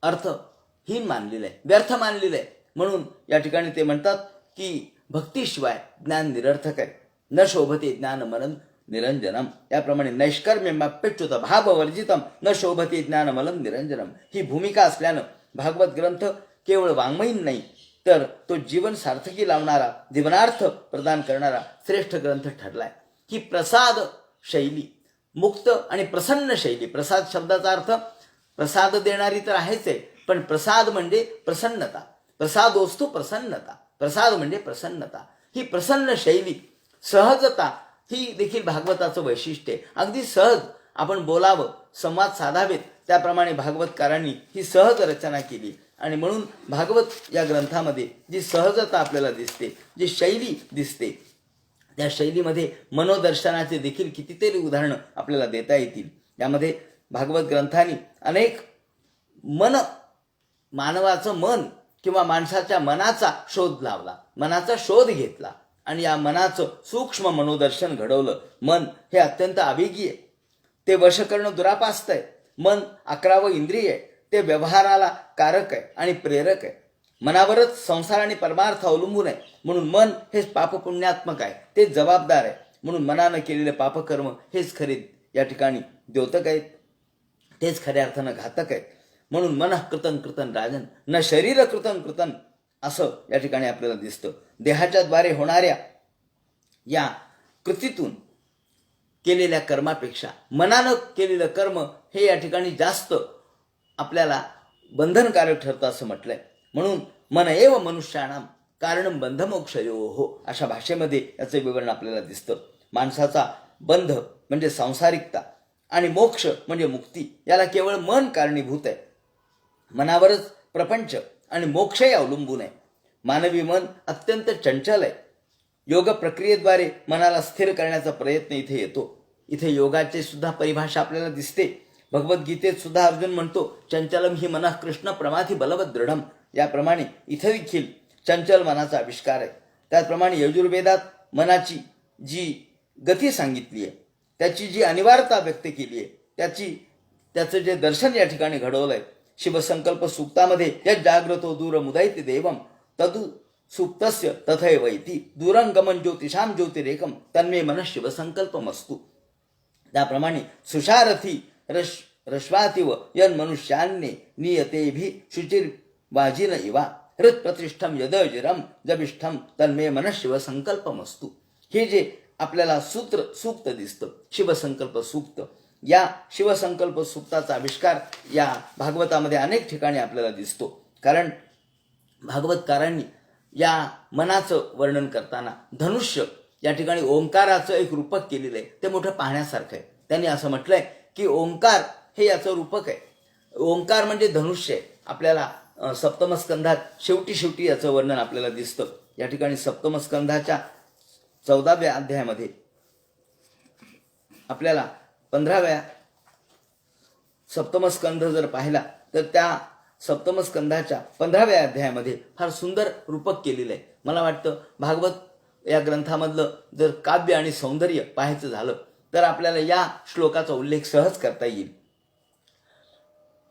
अर्थहीन मानलेलं आहे, व्यर्थ मानलेलं आहे. म्हणून या ठिकाणी ते म्हणतात की भक्तीशिवाय ज्ञान निरर्थक आहे. न शोभते ज्ञान मलन निरंजनम. याप्रमाणे नैष्कर्म्यमाप्यच्युत भाववर्जितम न शोभते ज्ञानमलम निरंजनम. ही भूमिका असल्यानं भागवत ग्रंथ केवळ वाङ्मयीन नाही तर तो जीवन सार्थकी लावणारा, जीवनार्थ प्रदान करणारा श्रेष्ठ ग्रंथ ठरलाय. ही प्रसाद शैली, मुक्त आणि प्रसन्न शैली. प्रसाद शब्दाचा अर्थ प्रसाद देणारी तर आहेच आहे, पण प्रसाद म्हणजे प्रसन्नता. प्रसादोस्तु प्रसन्नता. प्रसाद म्हणजे प्रसन्नता. ही प्रसन्न शैली, सहजता ही देखील भागवताचं वैशिष्ट्य आहे. अगदी सहज आपण बोलावं, संवाद साधावेत त्याप्रमाणे भागवतकारांनी ही सहज रचना केली आणि म्हणून भागवत या ग्रंथामध्ये जी सहजता आपल्याला दिसते, जी शैली दिसते, त्या शैलीमध्ये मनोदर्शनाचे देखील कितीतरी उदाहरणं आपल्याला देता येतील. यामध्ये भागवत ग्रंथांनी अनेक मानवाचं मन किंवा माणसाच्या मनाचा शोध लावला, मनाचा शोध घेतला आणि या मनाचं सूक्ष्म मनोदर्शन घडवलं. मन हे अत्यंत आवेगी आहे, ते वश करणं दुरापास्त आहे. मन 11वं इंद्रिय आहे, ते व्यवहाराला कारक आहे आणि प्रेरक आहे. मनावरच संसार आणि परमार्थ अवलंबून आहे. म्हणून मन हेच पापपुण्यात्मक आहे, ते जबाबदार आहे. म्हणून मनानं केलेले पापकर्म हेच खरे या ठिकाणी द्योतक आहेत, तेच खऱ्या अर्थानं घातक आहेत. म्हणून मनः कृतं कृतं राजन न शरीर कृतं कृतं असं या ठिकाणी आपल्याला दिसतं. देहाच्या द्वारे होणाऱ्या या कृतीतून केलेल्या कर्मापेक्षा मनानं केलेलं कर्म हे या ठिकाणी जास्त आपल्याला बंधनकारक ठरतं असं म्हटलंय. म्हणून मन एव मनुष्याणाम कारणं बंधमोक्षयोः अशा भाषेमध्ये याचं विवरण आपल्याला दिसतं. माणसाचा बंध म्हणजे सांसारिकता आणि मोक्ष म्हणजे मुक्ती, याला केवळ मन कारणीभूत आहे. मनावरच प्रपंच आणि मोक्षही अवलंबून आहे. मानवी मन अत्यंत चंचल आहे. योग प्रक्रियेद्वारे मनाला स्थिर करण्याचा प्रयत्न इथे येतो. इथे योगाची सुद्धा परिभाषा आपल्याला दिसते. भगवद्गीतेत सुद्धा अर्जुन म्हणतो, चंचलम ही मनः कृष्ण प्रमाथी बलवत दृढम. याप्रमाणे इथे देखील चंचल मनाचा आविष्कार आहे. त्याचप्रमाणे यजुर्वेदात मनाची जी गती सांगितली आहे, त्याची जी अनिवार्यता व्यक्त केली आहे, त्याचं जे दर्शन या ठिकाणी घडवलं आहे. शिवसंकल्प सूक्तामध्ये यज् जाग्रतो दूर मुदैति देवम तदु सुप्तस्य तथैव इति दूरंगमन ज्योतिषाम ज्योतिरेकम तन्मे मनः शिवसंकल्पमस्तु. त्याप्रमाणे सुषारथी रश्वातिव यन मनुष्यान्ने नियतेभि शुचिर्वाजिन इवा हृत्प्रतिष्ठम यदजिरम जबिष्ठम तन्मे मनः शिवसंकल्पमस्तु. हे जे आपल्याला सूक्त दिसतं, शिवसंकल्प सूक्त, या शिवसंकल्प सूक्ताचा आविष्कार या भागवतामध्ये अनेक ठिकाणी आपल्याला दिसतो. कारण भागवतकारांनी या मनाचं वर्णन करताना धनुष्य या ठिकाणी ओंकाराचं एक रूपक केलेलं आहे. ते मोठं पाहण्यासारखं आहे. त्यांनी असं म्हटलंय की ओंकार हे याचं रूपक आहे. ओंकार म्हणजे धनुष्य आहे. आपल्याला सप्तमस्कंधात शेवटी याचं वर्णन आपल्याला दिसतं. या ठिकाणी सप्तमस्कंधाच्या 14व्या अध्यायामध्ये आपल्याला 15व्या सप्तमस्कंध जर पाहिला तर त्या सप्तमस्कंधाच्या 15व्या अध्यायामध्ये फार सुंदर रूपक केलेलं आहे. मला वाटतं भागवत या ग्रंथामधलं जर काव्य आणि सौंदर्य पाहायचं झालं तर आपल्याला या श्लोकाचा उल्लेख सहज करता येईल.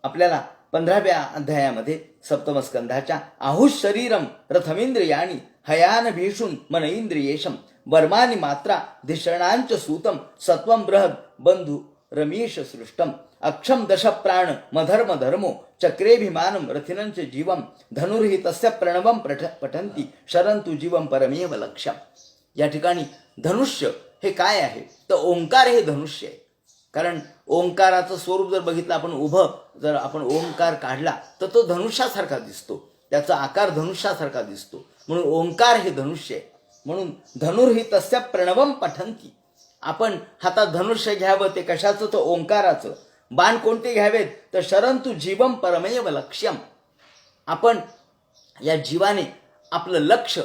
आपल्याला 15व्या अध्यायामध्ये सप्तमस्कंधाच्या आहुष शरीरम रथमिंद्रियाणी हयान भीषुन मन इंद्रियेशम वर्मानी मात्रा धिषणांच सूतम सत्वम बृहद बंधु रमीश सृष्टम अक्षम दश प्राण मधर्म धर्मो चक्रेभिमानम रथिनंच जीवम धनुर्हि तस्य प्रणवम पठंती शरंतु जीवम परमेव लक्ष्यम. या ठिकाणी धनुष्य हे काय आहे तर ओंकार हे धनुष्य आहे. कारण ओंकाराचं स्वरूप जर बघितलं आपण उभं जर आपण ओंकार काढला तर तो धनुष्यासारखा दिसतो. त्याचा आकार धनुष्यासारखा दिसतो. म्हणून ओंकार हे धनुष्य आहे. म्हणून धनुर्हि तस्य प्रणवम पठंती. आपण हातात धनुष्य घ्यावं ते कशाचं तर ओंकाराचं. बाण कोणते घ्यावेत तर शरंतु जीवम परमेव लक्ष्यम. आपण या जीवाने आपलं लक्ष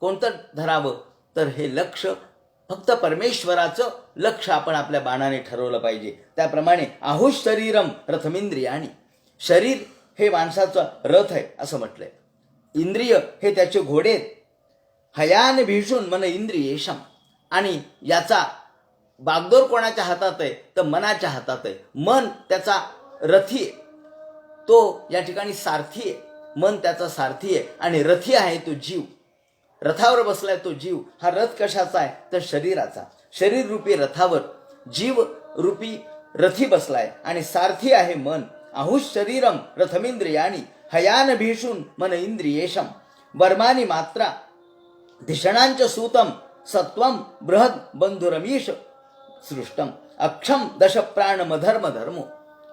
कोणतं धरावं तर हे लक्ष फक्त परमेश्वराचं लक्ष आपण आपल्या बाणाने ठरवलं पाहिजे. त्याप्रमाणे आहुष शरीरम रथमिंद्रियाणी. शरीर हे माणसाचं रथ आहे असं म्हटलंय. इंद्रिय हे त्याचे घोडे आहेत. हयान भीषुन मन इंद्रियेशम. आणि याचा बागदोर कोणाच्या हातात आहे तर मनाच्या हातात आहे. मन त्याचा रथी आहे, तो या ठिकाणी सारथी आहे. मन त्याचा सारथी आहे आणि रथी आहे तो जीव. रथावर बसलाय तो जीव. हा रथ कशाचा आहे तर शरीराचा. शरीर रूपी रथावर जीव रूपी रथी बसलाय आणि सारथी आहे मन. आहुष शरीरम रथमिंद्रियाणी हयान भीषुन मन इंद्रियेशम वर्मानी मात्रा धिषणांच सूतम सत्वम बृहद बंधुरमीश सृष्टम अक्षम दश प्राण मधर्म धर्मो.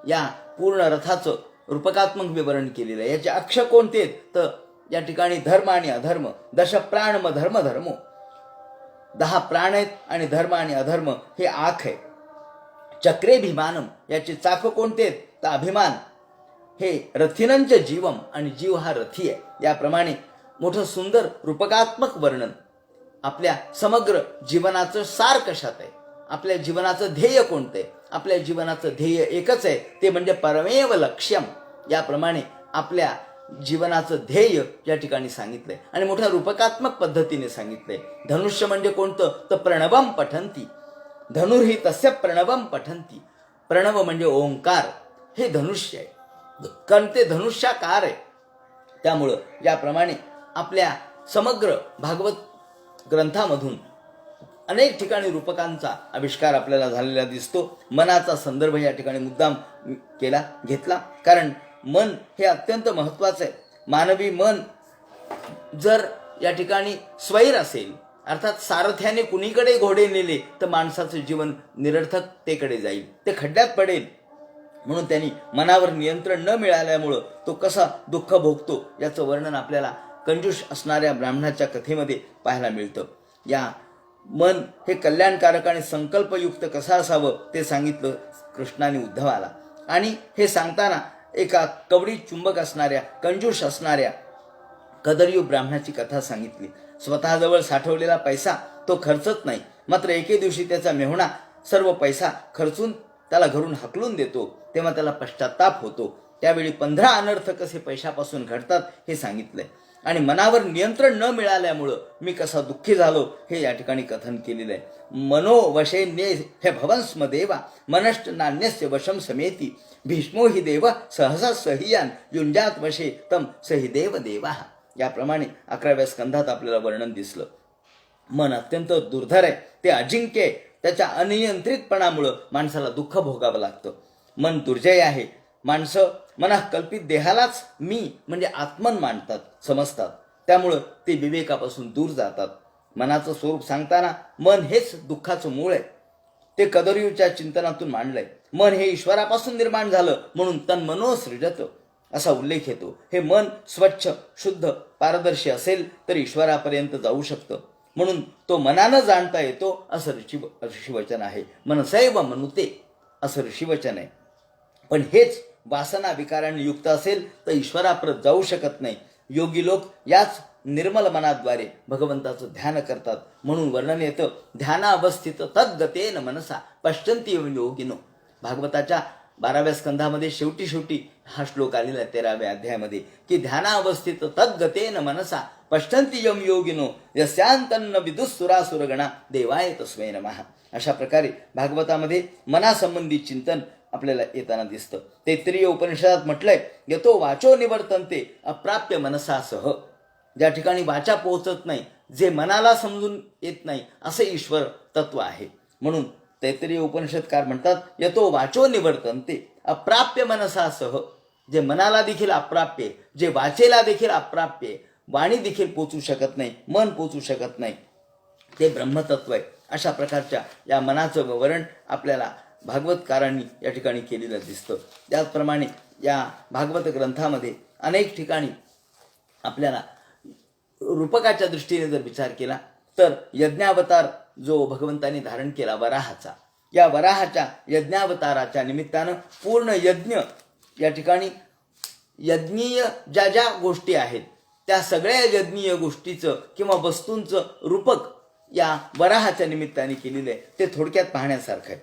या पूर्ण रथाचं रूपकात्मक विवरण केलेलं आहे. याचे अक्ष कोणते तर या ठिकाणी धर्म आणि अधर्म. दश प्राण म धर्म धर्मो. 10 प्राण आहेत आणि धर्म आणि अधर्म हे आख आहे. चक्रेभिमानम. याचे चाक कोणते आहेत तर अभिमान. हे रथिनंच जीवम. आणि जीव हा रथी आहे. याप्रमाणे मोठं सुंदर रूपकात्मक वर्णन. आपल्या समग्र जीवनाचं सार कशात आहे, आपल्या जीवनाचं ध्येय कोणतं आहे. आपल्या जीवनाचं ध्येय एकच आहे ते म्हणजे परमेव लक्ष्यम. याप्रमाणे आपल्या जीवनाचं ध्येय या ठिकाणी सांगितलंय आणि मोठ्या रूपकात्मक पद्धतीने सांगितलंय. धनुष्य म्हणजे कोणतं तर प्रणवम पठंती. धनुर्हि तस्य प्रणवम पठंती. प्रणव म्हणजे ओंकार. हे धनुष्य आहे कारण ते धनुष्याकार आहे. त्यामुळं याप्रमाणे आपल्या समग्र भागवत ग्रंथामधून अनेक ठिकाणी रूपकांचा आविष्कार आपल्याला झालेला दिसतो. मनाचा संदर्भ या ठिकाणी मुद्दाम घेतला कारण मन हे अत्यंत महत्त्वाचं आहे. मानवी मन जर या ठिकाणी स्वैर असेल अर्थात सारथ्याने कुणीकडे घोडे नेले तर माणसाचं जीवन निरर्थकतेकडे जाईल, ते खड्ड्यात पडेल. म्हणून त्यांनी मनावर नियंत्रण न मिळाल्यामुळं तो कसा दुःख भोगतो याचं वर्णन आपल्याला कंजूष असणाऱ्या ब्राह्मणाच्या कथेमध्ये पाहायला मिळतं. या मन हे कल्याणकारक आणि संकल्पयुक्त कसं असावं ते सांगितलं कृष्णाने उद्धवाला. आणि हे सांगताना एका कवडी चुंबक असणाऱ्या कंजूष असणाऱ्या कदरयू ब्राह्मणाची कथा सांगितली. स्वतःजवळ साठवलेला पैसा तो खर्चत नाही, मात्र एके दिवशी त्याचा मेहुणा सर्व पैसा खर्चून त्याला घरून हाकलून देतो. तेव्हा त्याला पश्चाताप होतो. त्यावेळी 15 अनर्थ कसे पैशापासून घडतात हे सांगितलंय. आणि मनावर नियंत्रण न मिळाल्यामुळं मी कसा दुःखी झालो हे या ठिकाणी कथन केलेलं आहे. मनोवशेन्ये हे भवंस्म देवा मनष्ट नान्यस्य वशम समेती भीष्मो हि देव सहसा सहियान युंजात वशे तम सहि देव देवा. याप्रमाणे 11व्या स्कंधात आपल्याला वर्णन दिसलं. मन अत्यंत दुर्धर आहे, ते अजिंक्य आहे. त्याच्या अनियंत्रितपणामुळं माणसाला दुःख भोगावं लागतं. मन दुर्जय आहे. माणसं मनात कल्पित देहालाच मी म्हणजे आत्मन मानतात, समजतात. त्यामुळं ते विवेकापासून दूर जातात. मनाचं स्वरूप सांगताना मन हेच दुःखाचं मूळ आहे. ते कदरयूच्या चिंतनातून मांडलंय. मन हे ईश्वरापासून निर्माण झालं म्हणून तन मनोसृजत असा उल्लेख येतो. हे मन स्वच्छ, शुद्ध, पारदर्शी असेल तर ईश्वरापर्यंत जाऊ शकतं. म्हणून तो मनानं जाणता येतो असं ऋषीवचन आहे. मनसैव मनुते असं ऋषीवचन आहे. पण हेच वासना विकारांनी युक्त असेल तर ईश्वरापर्यंत जाऊ शकत नाही. योगी लोक याच निर्मल मनाद्वारे भगवंताचं ध्यान करतात. म्हणून वर्णन येतं ध्यानावस्थित तद्गतेन मनसा पश्यन्ति योगिनो. भागवताच्या 12व्या स्कंधामध्ये शेवटी हा श्लोक आलेला आहे 13व्या अध्यायामध्ये की ध्यानावस्थित तद्गतेन मनसा पश्यन्ति यम योगिनो यस्यांतन्न विदुस्सुरासुरगणा देवाय तस्मै नमः. अशा प्रकारे भागवतामध्ये मनासंबंधी चिंतन आपल्याला येताना दिसतं. तैत्तिरीय उपनिषदात म्हटलंय यतो वाचो निवर्तन्ते अप्राप्य मनसासह. ज्या ठिकाणी वाचा पोहोचत नाही, जे मनाला समजून येत नाही असं ईश्वर तत्व आहे. म्हणून तैत्तिरीय उपनिषदकार म्हणतात यतो वाचो निवर्तन्ते अप्राप्य मनसासह. जे मनाला देखील अप्राप्य, जे वाचेला देखील अप्राप्य, वाणी देखील पोचू शकत नाही, मन पोचू शकत नाही, ते ब्रह्मतत्व आहे. अशा प्रकारच्या या मनाचं विवरण आपल्याला भागवतकारांनी या ठिकाणी केलेलं दिसतं. त्याचप्रमाणे या भागवत ग्रंथामध्ये अनेक ठिकाणी आपल्याला रूपकाच्या दृष्टीने जर विचार केला तर यज्ञावतार जो भगवंतांनी धारण केला वराहाचा, या वराहाच्या यज्ञावताराच्या निमित्तानं पूर्ण यज्ञ या ठिकाणी यज्ञीय ज्या ज्या गोष्टी आहेत त्या सगळ्या यज्ञीय गोष्टीचं किंवा वस्तूंचं रूपक या वराहाच्या निमित्ताने केलेलं आहे. ते थोडक्यात पाहण्यासारखं आहे.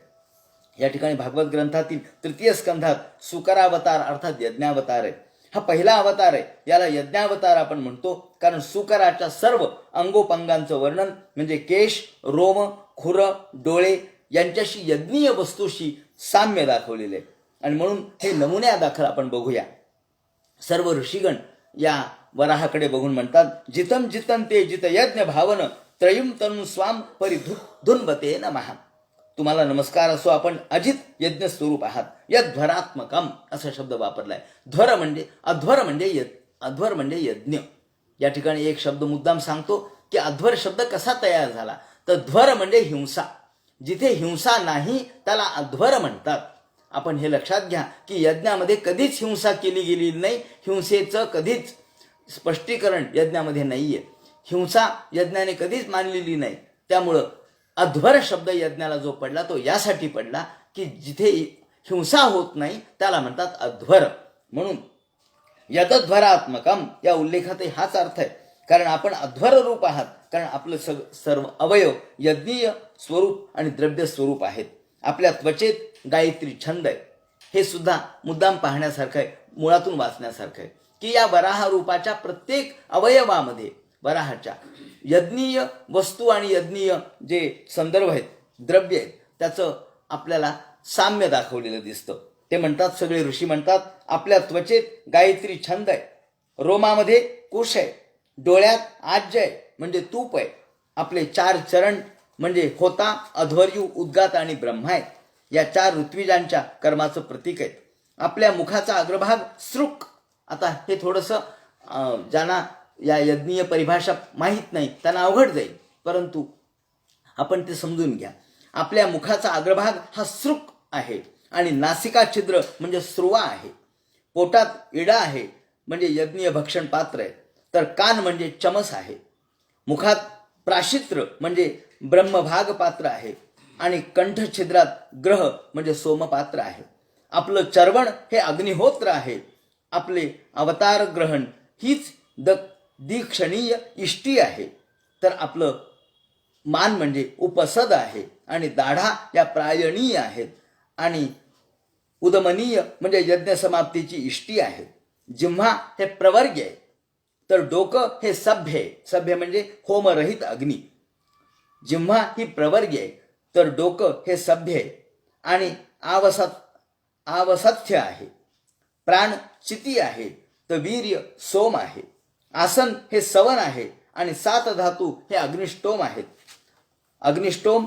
या ठिकाणी भागवत ग्रंथातील 3य स्कंधात सुकरावतार अर्थात यज्ञावतार आहे. हा पहिला अवतार आहे. याला यज्ञावतार आपण म्हणतो कारण सुकराच्या सर्व अंगोपंगांचं वर्णन म्हणजे केश, रोम, खुर, डोळे यांच्याशी यज्ञीय वस्तूशी साम्य दाखवलेले आहे. आणि म्हणून हे नमुन्यादाखल आपण बघूया. सर्व ऋषीगण या वराहाकडे बघून म्हणतात जितम जितम ते जित यज्ञ भावन त्रयीम तनु स्वाम परिधुन्वते नमः. तुम्हाला नमस्कार असो, आपण अजित यज्ञ स्वरूप आहात. यध्वरात्मकम असा शब्द वापरलाय. ध्वर म्हणजे यज्ञ. या ठिकाणी एक शब्द मुद्दाम सांगतो की अध्वर शब्द कसा तयार झाला तर ध्वर म्हणजे हिंसा. जिथे हिंसा नाही त्याला अध्वर म्हणतात. आपण हे लक्षात घ्या की यज्ञामध्ये कधीच हिंसा केली गेलेली नाही. हिंसेचं कधीच स्पष्टीकरण यज्ञामध्ये नाहीये. हिंसा यज्ञाने कधीच मानलेली नाही. त्यामुळं अध्वर शब्द यज्ञाला जो पडला तो यासाठी पडला की जिथे हिंसा होत नाही त्याला म्हणतात अध्वर. म्हणून यदध्वरात्मकम या उल्लेखातही हाच अर्थ आहे. कारण आपण अध्वर रूप आहात, कारण आपलं सर्व अवयव यज्ञीय स्वरूप आणि द्रव्य स्वरूप आहेत. आपल्या त्वचेत गायत्री छंद आहे. हे सुद्धा मुद्दाम पाहण्यासारखं आहे, मुळातून वाचण्यासारखं आहे की या वराह रूपाच्या प्रत्येक अवयवामध्ये वराहाच्या यज्ञीय वस्तू आणि यज्ञीय जे संदर्भ आहेत, द्रव्य आहेत, त्याचं आपल्याला साम्य दाखवलेलं दिसतं. ते म्हणतात, सगळे ऋषी म्हणतात, आपल्या त्वचेत गायत्री छंद आहे, रोमामध्ये कुश आहे, डोळ्यात आज्य आहे म्हणजे तूप आहे, आपले 4 चरण म्हणजे होता, अध्वर्यू, उद्गात आणि ब्रह्मा आहेत. या 4 ऋत्विजांच्या कर्माचं प्रतीक आहेत. आपल्या मुखाचा अग्रभाग सृक. आता हे थोडंसं ज्यांना या यज्ञीय परिभाषा माहीत नाही त्यांना अवघड जाईल, परंतु आपण ते समजून घ्या. आपल्या मुखाचा अग्रभाग हा सृक आहे आणि नासिका छिद्र म्हणजे स्रुवा आहे. पोटात इडा आहे म्हणजे यज्ञीय भक्षण पात्र आहे. तर कान म्हणजे चमस आहे. मुखात प्राशित्र म्हणजे ब्रह्मभाग पात्र आहे आणि कंठछिद्रात ग्रह म्हणजे सोमपात्र आहे. आपलं चरवण हे अग्निहोत्र आहे. आपले अवतार ग्रहण हीच दीक्षणीय इष्टी आहे. तर आपलं मान म्हणजे उपसद आहे आणि दाढा या प्रायणीय आहेत आणि उदमनीय म्हणजे यज्ञ समाप्तीची इष्टी आहे. जिव्हा हे प्रवर्ग्य आहे. तर डोकं हे सभ्य आहे. सभ्य म्हणजे होमरहित अग्नी. जिव्हा ही प्रवर्ग्य आहे तर डोकं हे सभ्य आहे आणि आवसथ्य आहे. प्राण चिती आहे तर वीर्य सोम आहे. आसन हे सवन आहे आणि 7 धातू हे अग्निष्टोम आहेत. अग्निष्टोम,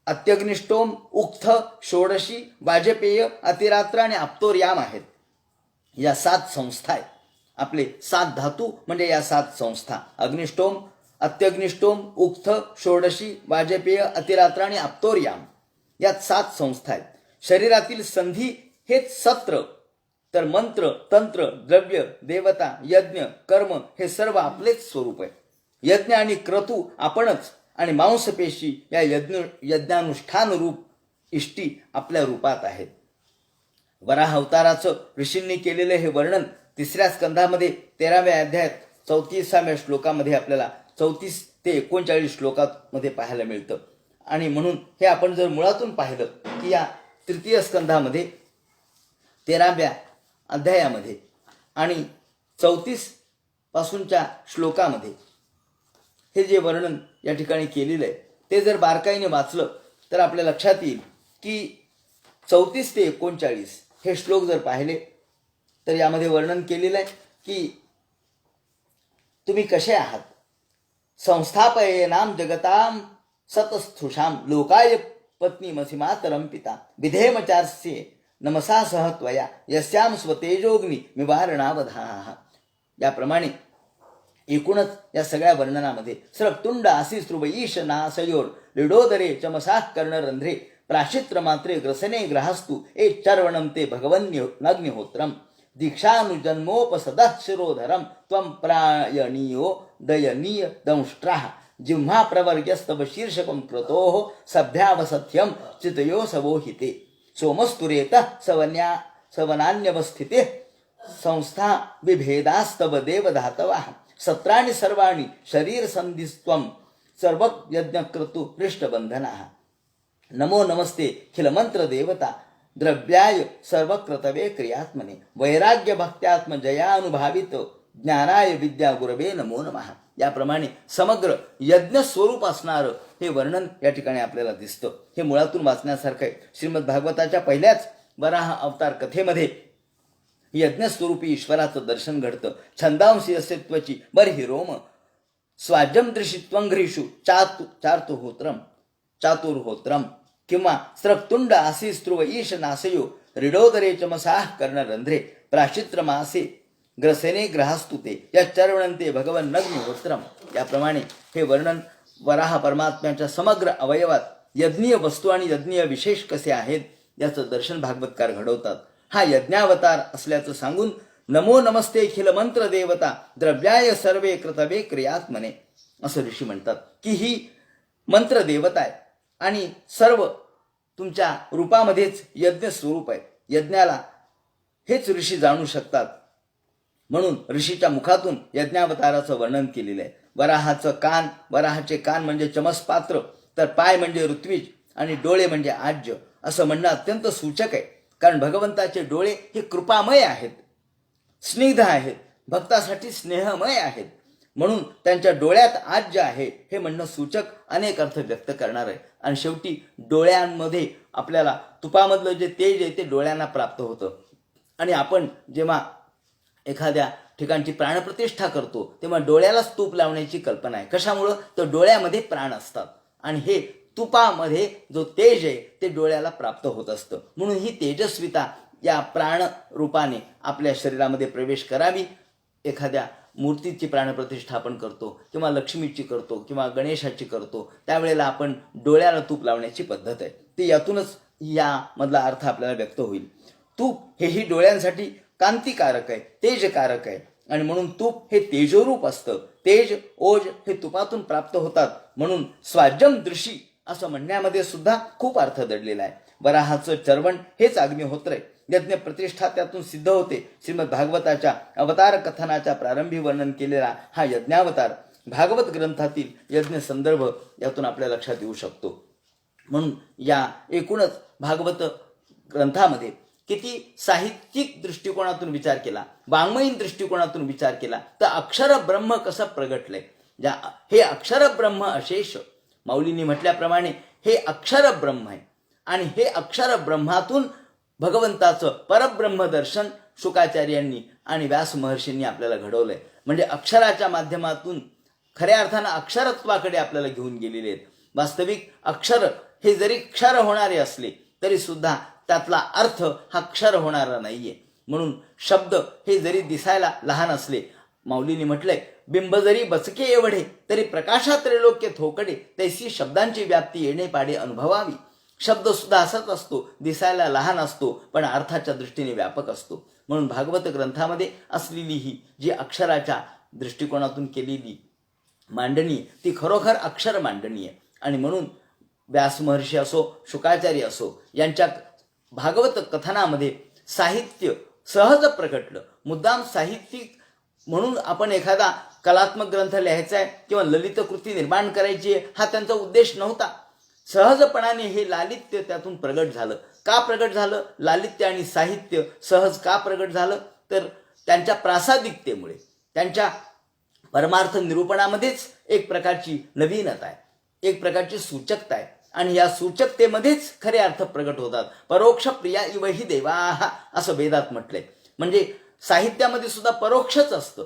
अत्यग्निष्टोम, उक्थ, षोडशी, वाजपेय, अतिरात्र आणि अप्तोर्याम आहेत. या 7 संस्था आहेत. आपले 7 धातू म्हणजे या 7 संस्था. अग्निष्टोम, अत्यग्निष्टोम, उक्थ, षोडशी, वाजपेय, अतिरात्र आणि अप्तोर्याम या 7 संस्था आहेत. शरीरातील संधी हेच सत्र. तर मंत्र, तंत्र, द्रव्य, देवता, यज्ञ, कर्म हे सर्व आपलेच स्वरूप आहे. यज्ञ आणि क्रतू आपणच आणि मांसपेशी या यज्ञानुष्ठान रूप इष्टी आपल्या रूपात आहेत. वराह अवताराचं ऋषींनी केलेले हे वर्णन 3ऱ्या स्कंधामध्ये 13व्या अध्यायात 34व्या श्लोकामध्ये आपल्याला 34 ते 39 श्लोकामध्ये पाहायला मिळतं. आणि म्हणून हे आपण जर मुळातून पाहिलं की या 3य स्कंधामध्ये 13व्या अध्यायामध्ये आणि 34 पासूनच्या श्लोकामध्ये हे जे वर्णन या ठिकाणी केलेलं आहे ते जर बारकाईने वाचलं तर आपल्या लक्षात येईल की 34 ते 39 हे श्लोक जर पाहिले तर यामध्ये वर्णन केलेलं आहे की तुम्ही कसे आहात. संस्थापयेनाम जगताम सतस्थुषाम लोकाय पत्नीमसि मातरम पिता विधेमचार्स्ये नमसा सह त्वया यस्याम स्वतेजोग्नी निवारणावधाः. याप्रमाणे एकूणच या सगळ्या वर्णनामध्ये स्रक्तुंड आसिस्रुव ईश नासयोर लिडोदरे चमसाः कर्णरंध्रे प्राशित्र मात्रे ग्रसने ग्रहस्तु ए चर्वणं ते भगवन्यग्निहोत्रम दीक्षानुजन्मोपसदः शिरोधरम त्वं प्रायणीयो दयनीय दंष्ट्राः जिह्वा प्रवर्ग्यस्तव शीर्षकं क्रतोः सभ्यावसथ्यं चितयो सवोहिते सोमस्तुरेतः सवनान्यवस्थिते संस्था विभेदास्तव देवधातवाः सत्राणि सर्वाणि शरीर संधिस्त्वं सर्व यज्ञक्रतु पृष्ठबंधनाः. नमो नमस्ते खिल मंत्र देवता द्रव्याय सर्वक्रतवे क्रियात्मने वैराग्य भक्त्यात्म जयानुभावित ज्ञानाय विद्या गुरवे नमो नमः. याप्रमाणे समग्र यज्ञ स्वरूप असणारं हे वर्णन या ठिकाणी आपल्याला दिसतं. हे मुळातून वाचण्यासारखं आहे. श्रीमद भागवताच्या पहिल्याच वराह अवतार कथेमध्ये यज्ञस्वरूपी ईश्वराचं दर्शन घडतं. छंदांशी असे त्वची बर्हि रोम स्वाजम दृशित्वंघ्रीषु चातुर्होत्रम किंवा स्रक्तुंड आसीस्त्रुव ईश नासयो रिडोदरे चमसाः कर्णरंध्रे प्राशित्रमासे ग्रसेने ग्रहास्तुते या चर्वणंते भगवन नग्निहोत्रम. याप्रमाणे हे वर्णन वराह परमात्म्याच्या समग्र अवयवात यज्ञीय वस्तू आणि यज्ञीय विशेष कसे आहेत याचं दर्शन भागवतकार घडवतात. हा यज्ञावतार असल्याचं सांगून नमो नमस्ते खिल मंत्र देवता द्रव्याय सर्वे कृतवे क्रियात्मने असं ऋषी म्हणतात की ही मंत्र देवता आहे आणि सर्व तुमच्या रूपामध्येच यज्ञ स्वरूप आहे. यज्ञाला हेच ऋषी जाणू शकतात. म्हणून ऋषीच्या मुखातून यज्ञावताराचं वर्णन केलेलं आहे. वराहाचे कान म्हणजे चमसपात्र, तर पाय म्हणजे ऋत्विज आणि डोळे म्हणजे आज्य असं म्हणणं अत्यंत सूचक आहे. कारण भगवंताचे डोळे हे कृपामय आहेत, स्निग्ध आहेत, भक्तासाठी स्नेहमय आहेत. म्हणून त्यांच्या डोळ्यात आज्य आहे हे म्हणणं सूचक अनेक अर्थ व्यक्त करणार आहे. आणि शेवटी डोळ्यांमध्ये आपल्याला तुपामधलं जे तेज आहे ते डोळ्यांना प्राप्त होतं. आणि आपण जेव्हा एखाद्या ठिकाणची प्राणप्रतिष्ठा करतो तेव्हा डोळ्यालाच तूप लावण्याची कल्पना आहे. कशामुळं? तर डोळ्यामध्ये प्राण असतात आणि हे तुपामध्ये जो तेज आहे ते डोळ्याला प्राप्त होत असतं. म्हणून ही तेजस्विता या प्राण रूपाने आपल्या शरीरामध्ये प्रवेश करावी. एखाद्या मूर्तीची प्राणप्रतिष्ठा आपण करतो किंवा लक्ष्मीची करतो किंवा गणेशाची करतो त्यावेळेला आपण डोळ्याला तूप लावण्याची पद्धत आहे. ती यातूनच यामधला अर्थ आपल्याला व्यक्त होईल. तूप हेही डोळ्यांसाठी कांतिकारक आहे, तेजकारक आहे आणि म्हणून तूप हे तेजोरूप असतं. तेज ओज हे तुपातून प्राप्त होतात. म्हणून स्वाजम दृशी असं म्हणण्यामध्ये सुद्धा खूप अर्थ दडलेला आहे. वराहाचं चरवण हेच अग्निहोत्र यज्ञ प्रतिष्ठा त्यातून सिद्ध होते. श्रीमद भागवताच्या अवतार कथनाच्या प्रारंभी वर्णन केलेला हा यज्ञावतार भागवत ग्रंथातील यज्ञ संदर्भ यातून आपल्या लक्षात येऊ शकतो. म्हणून या एकूणच भागवत ग्रंथामध्ये किती साहित्यिक दृष्टिकोनातून विचार केला, वाङ्मयीन दृष्टिकोनातून विचार केला तर अक्षर ब्रह्म कसं प्रगटलंय. हे अक्षर ब्रह्म अशेष माऊलींनी म्हटल्याप्रमाणे हे अक्षर ब्रह्म आहे आणि हे अक्षर ब्रह्मातून भगवंताचं परब्रह्म दर्शन शुकाचार्यांनी आणि व्यास महर्षींनी आपल्याला घडवलंय. म्हणजे अक्षराच्या माध्यमातून खऱ्या अर्थानं अक्षरत्वाकडे आपल्याला घेऊन गेलेले आहेत. वास्तविक अक्षर हे जरी क्षर होणारे असले तरी सुद्धा त्यातला अर्थ हा क्षर होणारा नाहीये. म्हणून शब्द हे जरी दिसायला लहान असले, माऊलींनी म्हटलंय बिंब जरी बचके एवढे तरी प्रकाशात त्रैलोक्य थोकडे, तैसी शब्दांची व्याप्ती येणे पाडे अनुभवावी. शब्द सुद्धा असाच असतो, दिसायला लहान असतो पण अर्थाच्या दृष्टीने व्यापक असतो. म्हणून भागवत ग्रंथामध्ये असलेली ही जी अक्षराच्या दृष्टिकोनातून केलेली मांडणी ती खरोखर अक्षर मांडणी आहे. आणि म्हणून व्यास महर्षी असो, शुकाचार्य असो, यांच्या भागवत कथनामध्ये साहित्य सहज प्रकटलं. मुद्दाम साहित्यिक म्हणून आपण एखादा कलात्मक ग्रंथ लिहायचा आहे किंवा ललित कृती निर्माण करायची आहे हा त्यांचा उद्देश नव्हता. सहजपणाने हे लालित्य त्यातून प्रगट झालं. का प्रगट झालं? लालित्य आणि साहित्य सहज का प्रगट झालं? तर त्यांच्या प्रासादिकतेमुळे, त्यांच्या परमार्थ निरूपणामध्येच एक प्रकारची नवीनता आहे, एक प्रकारची सूचकता आहे आणि या सूचकतेमध्येच खरे अर्थ प्रगट होतात. परोक्ष प्रिया इव हि देवाः असं वेदात म्हटलंय. म्हणजे साहित्यामध्ये सुद्धा परोक्षच असतं.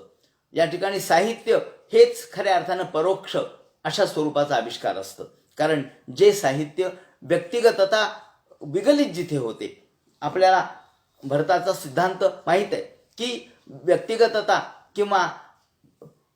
या ठिकाणी साहित्य हेच खऱ्या अर्थानं परोक्ष अशा स्वरूपाचा आविष्कार असतं. कारण जे साहित्य व्यक्तिगतता विगलित जिथे होते, आपल्याला भरताचा सिद्धांत माहीत आहे की व्यक्तिगतता किंवा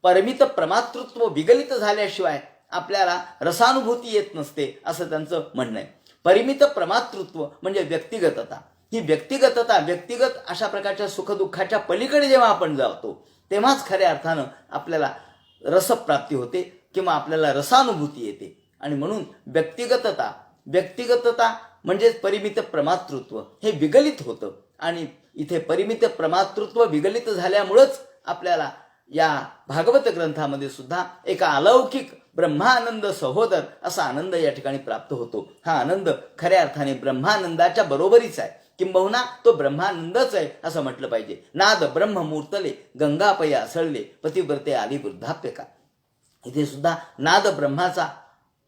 परमित प्रमातृत्व विगलित झाल्याशिवाय आपल्याला रसानुभूती येत नसते असं त्यांचं म्हणणं आहे. परिमित प्रमातृत्व म्हणजे व्यक्तिगतता. ही व्यक्तिगतता, व्यक्तिगत अशा प्रकारच्या सुखदुःखाच्या पलीकडे जेव्हा आपण जातो तेव्हाच खऱ्या अर्थानं आपल्याला रसप्राप्ती होते किंवा आपल्याला रसानुभूती येते. आणि म्हणून व्यक्तिगतता म्हणजेच परिमित प्रमातृत्व हे विगलित होतं आणि इथे परिमित प्रमातृत्व विगलित झाल्यामुळंच आपल्याला या भागवत ग्रंथामध्ये सुद्धा एका अलौकिक ब्रह्मानंद सहोदर असा आनंद या ठिकाणी प्राप्त होतो. हा आनंद खऱ्या अर्थाने ब्रह्मानंदाच्या बरोबरीच आहे, किंबहुना तो ब्रह्मानंदच आहे असं म्हटलं पाहिजे. नाद ब्रह्म मूर्तले गंगापया असळले पतिव्रते आली वृद्धाप्यका. इथे सुद्धा नाद ब्रह्माचा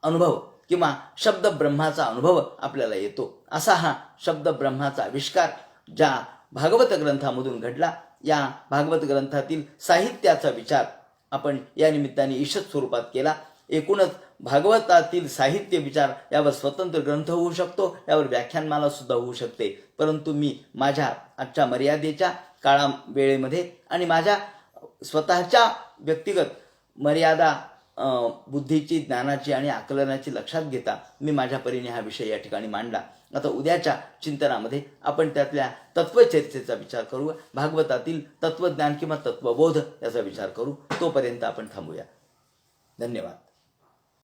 अनुभव किंवा शब्द ब्रह्माचा अनुभव आपल्याला येतो. असा हा शब्द ब्रह्माचा आविष्कार ज्या भागवत ग्रंथामधून घडला. या भागवत ग्रंथातील साहित्याचा विचार आपण या निमित्ताने ईषत स्वरूपात केला. एकूणच भागवतातील साहित्य विचार यावर स्वतंत्र ग्रंथ होऊ शकतो, यावर व्याख्यानमाला सुद्धा होऊ शकते. परंतु मी माझ्या आजच्या मर्यादेच्या काळा वेळेमध्ये आणि माझ्या स्वतःच्या व्यक्तिगत मर्यादा बुद्धीची, ज्ञानाची आणि आकलनाची लक्षात घेता मी माझ्या परीने हा विषय या ठिकाणी मांडला. आता उद्याच्या चिंतनामध्ये आपण त्यातल्या तत्वचर्चेचा विचार करू, भागवतातील तत्वज्ञान किंवा तत्वबोध याचा विचार करू. तोपर्यंत आपण थांबूया. धन्यवाद.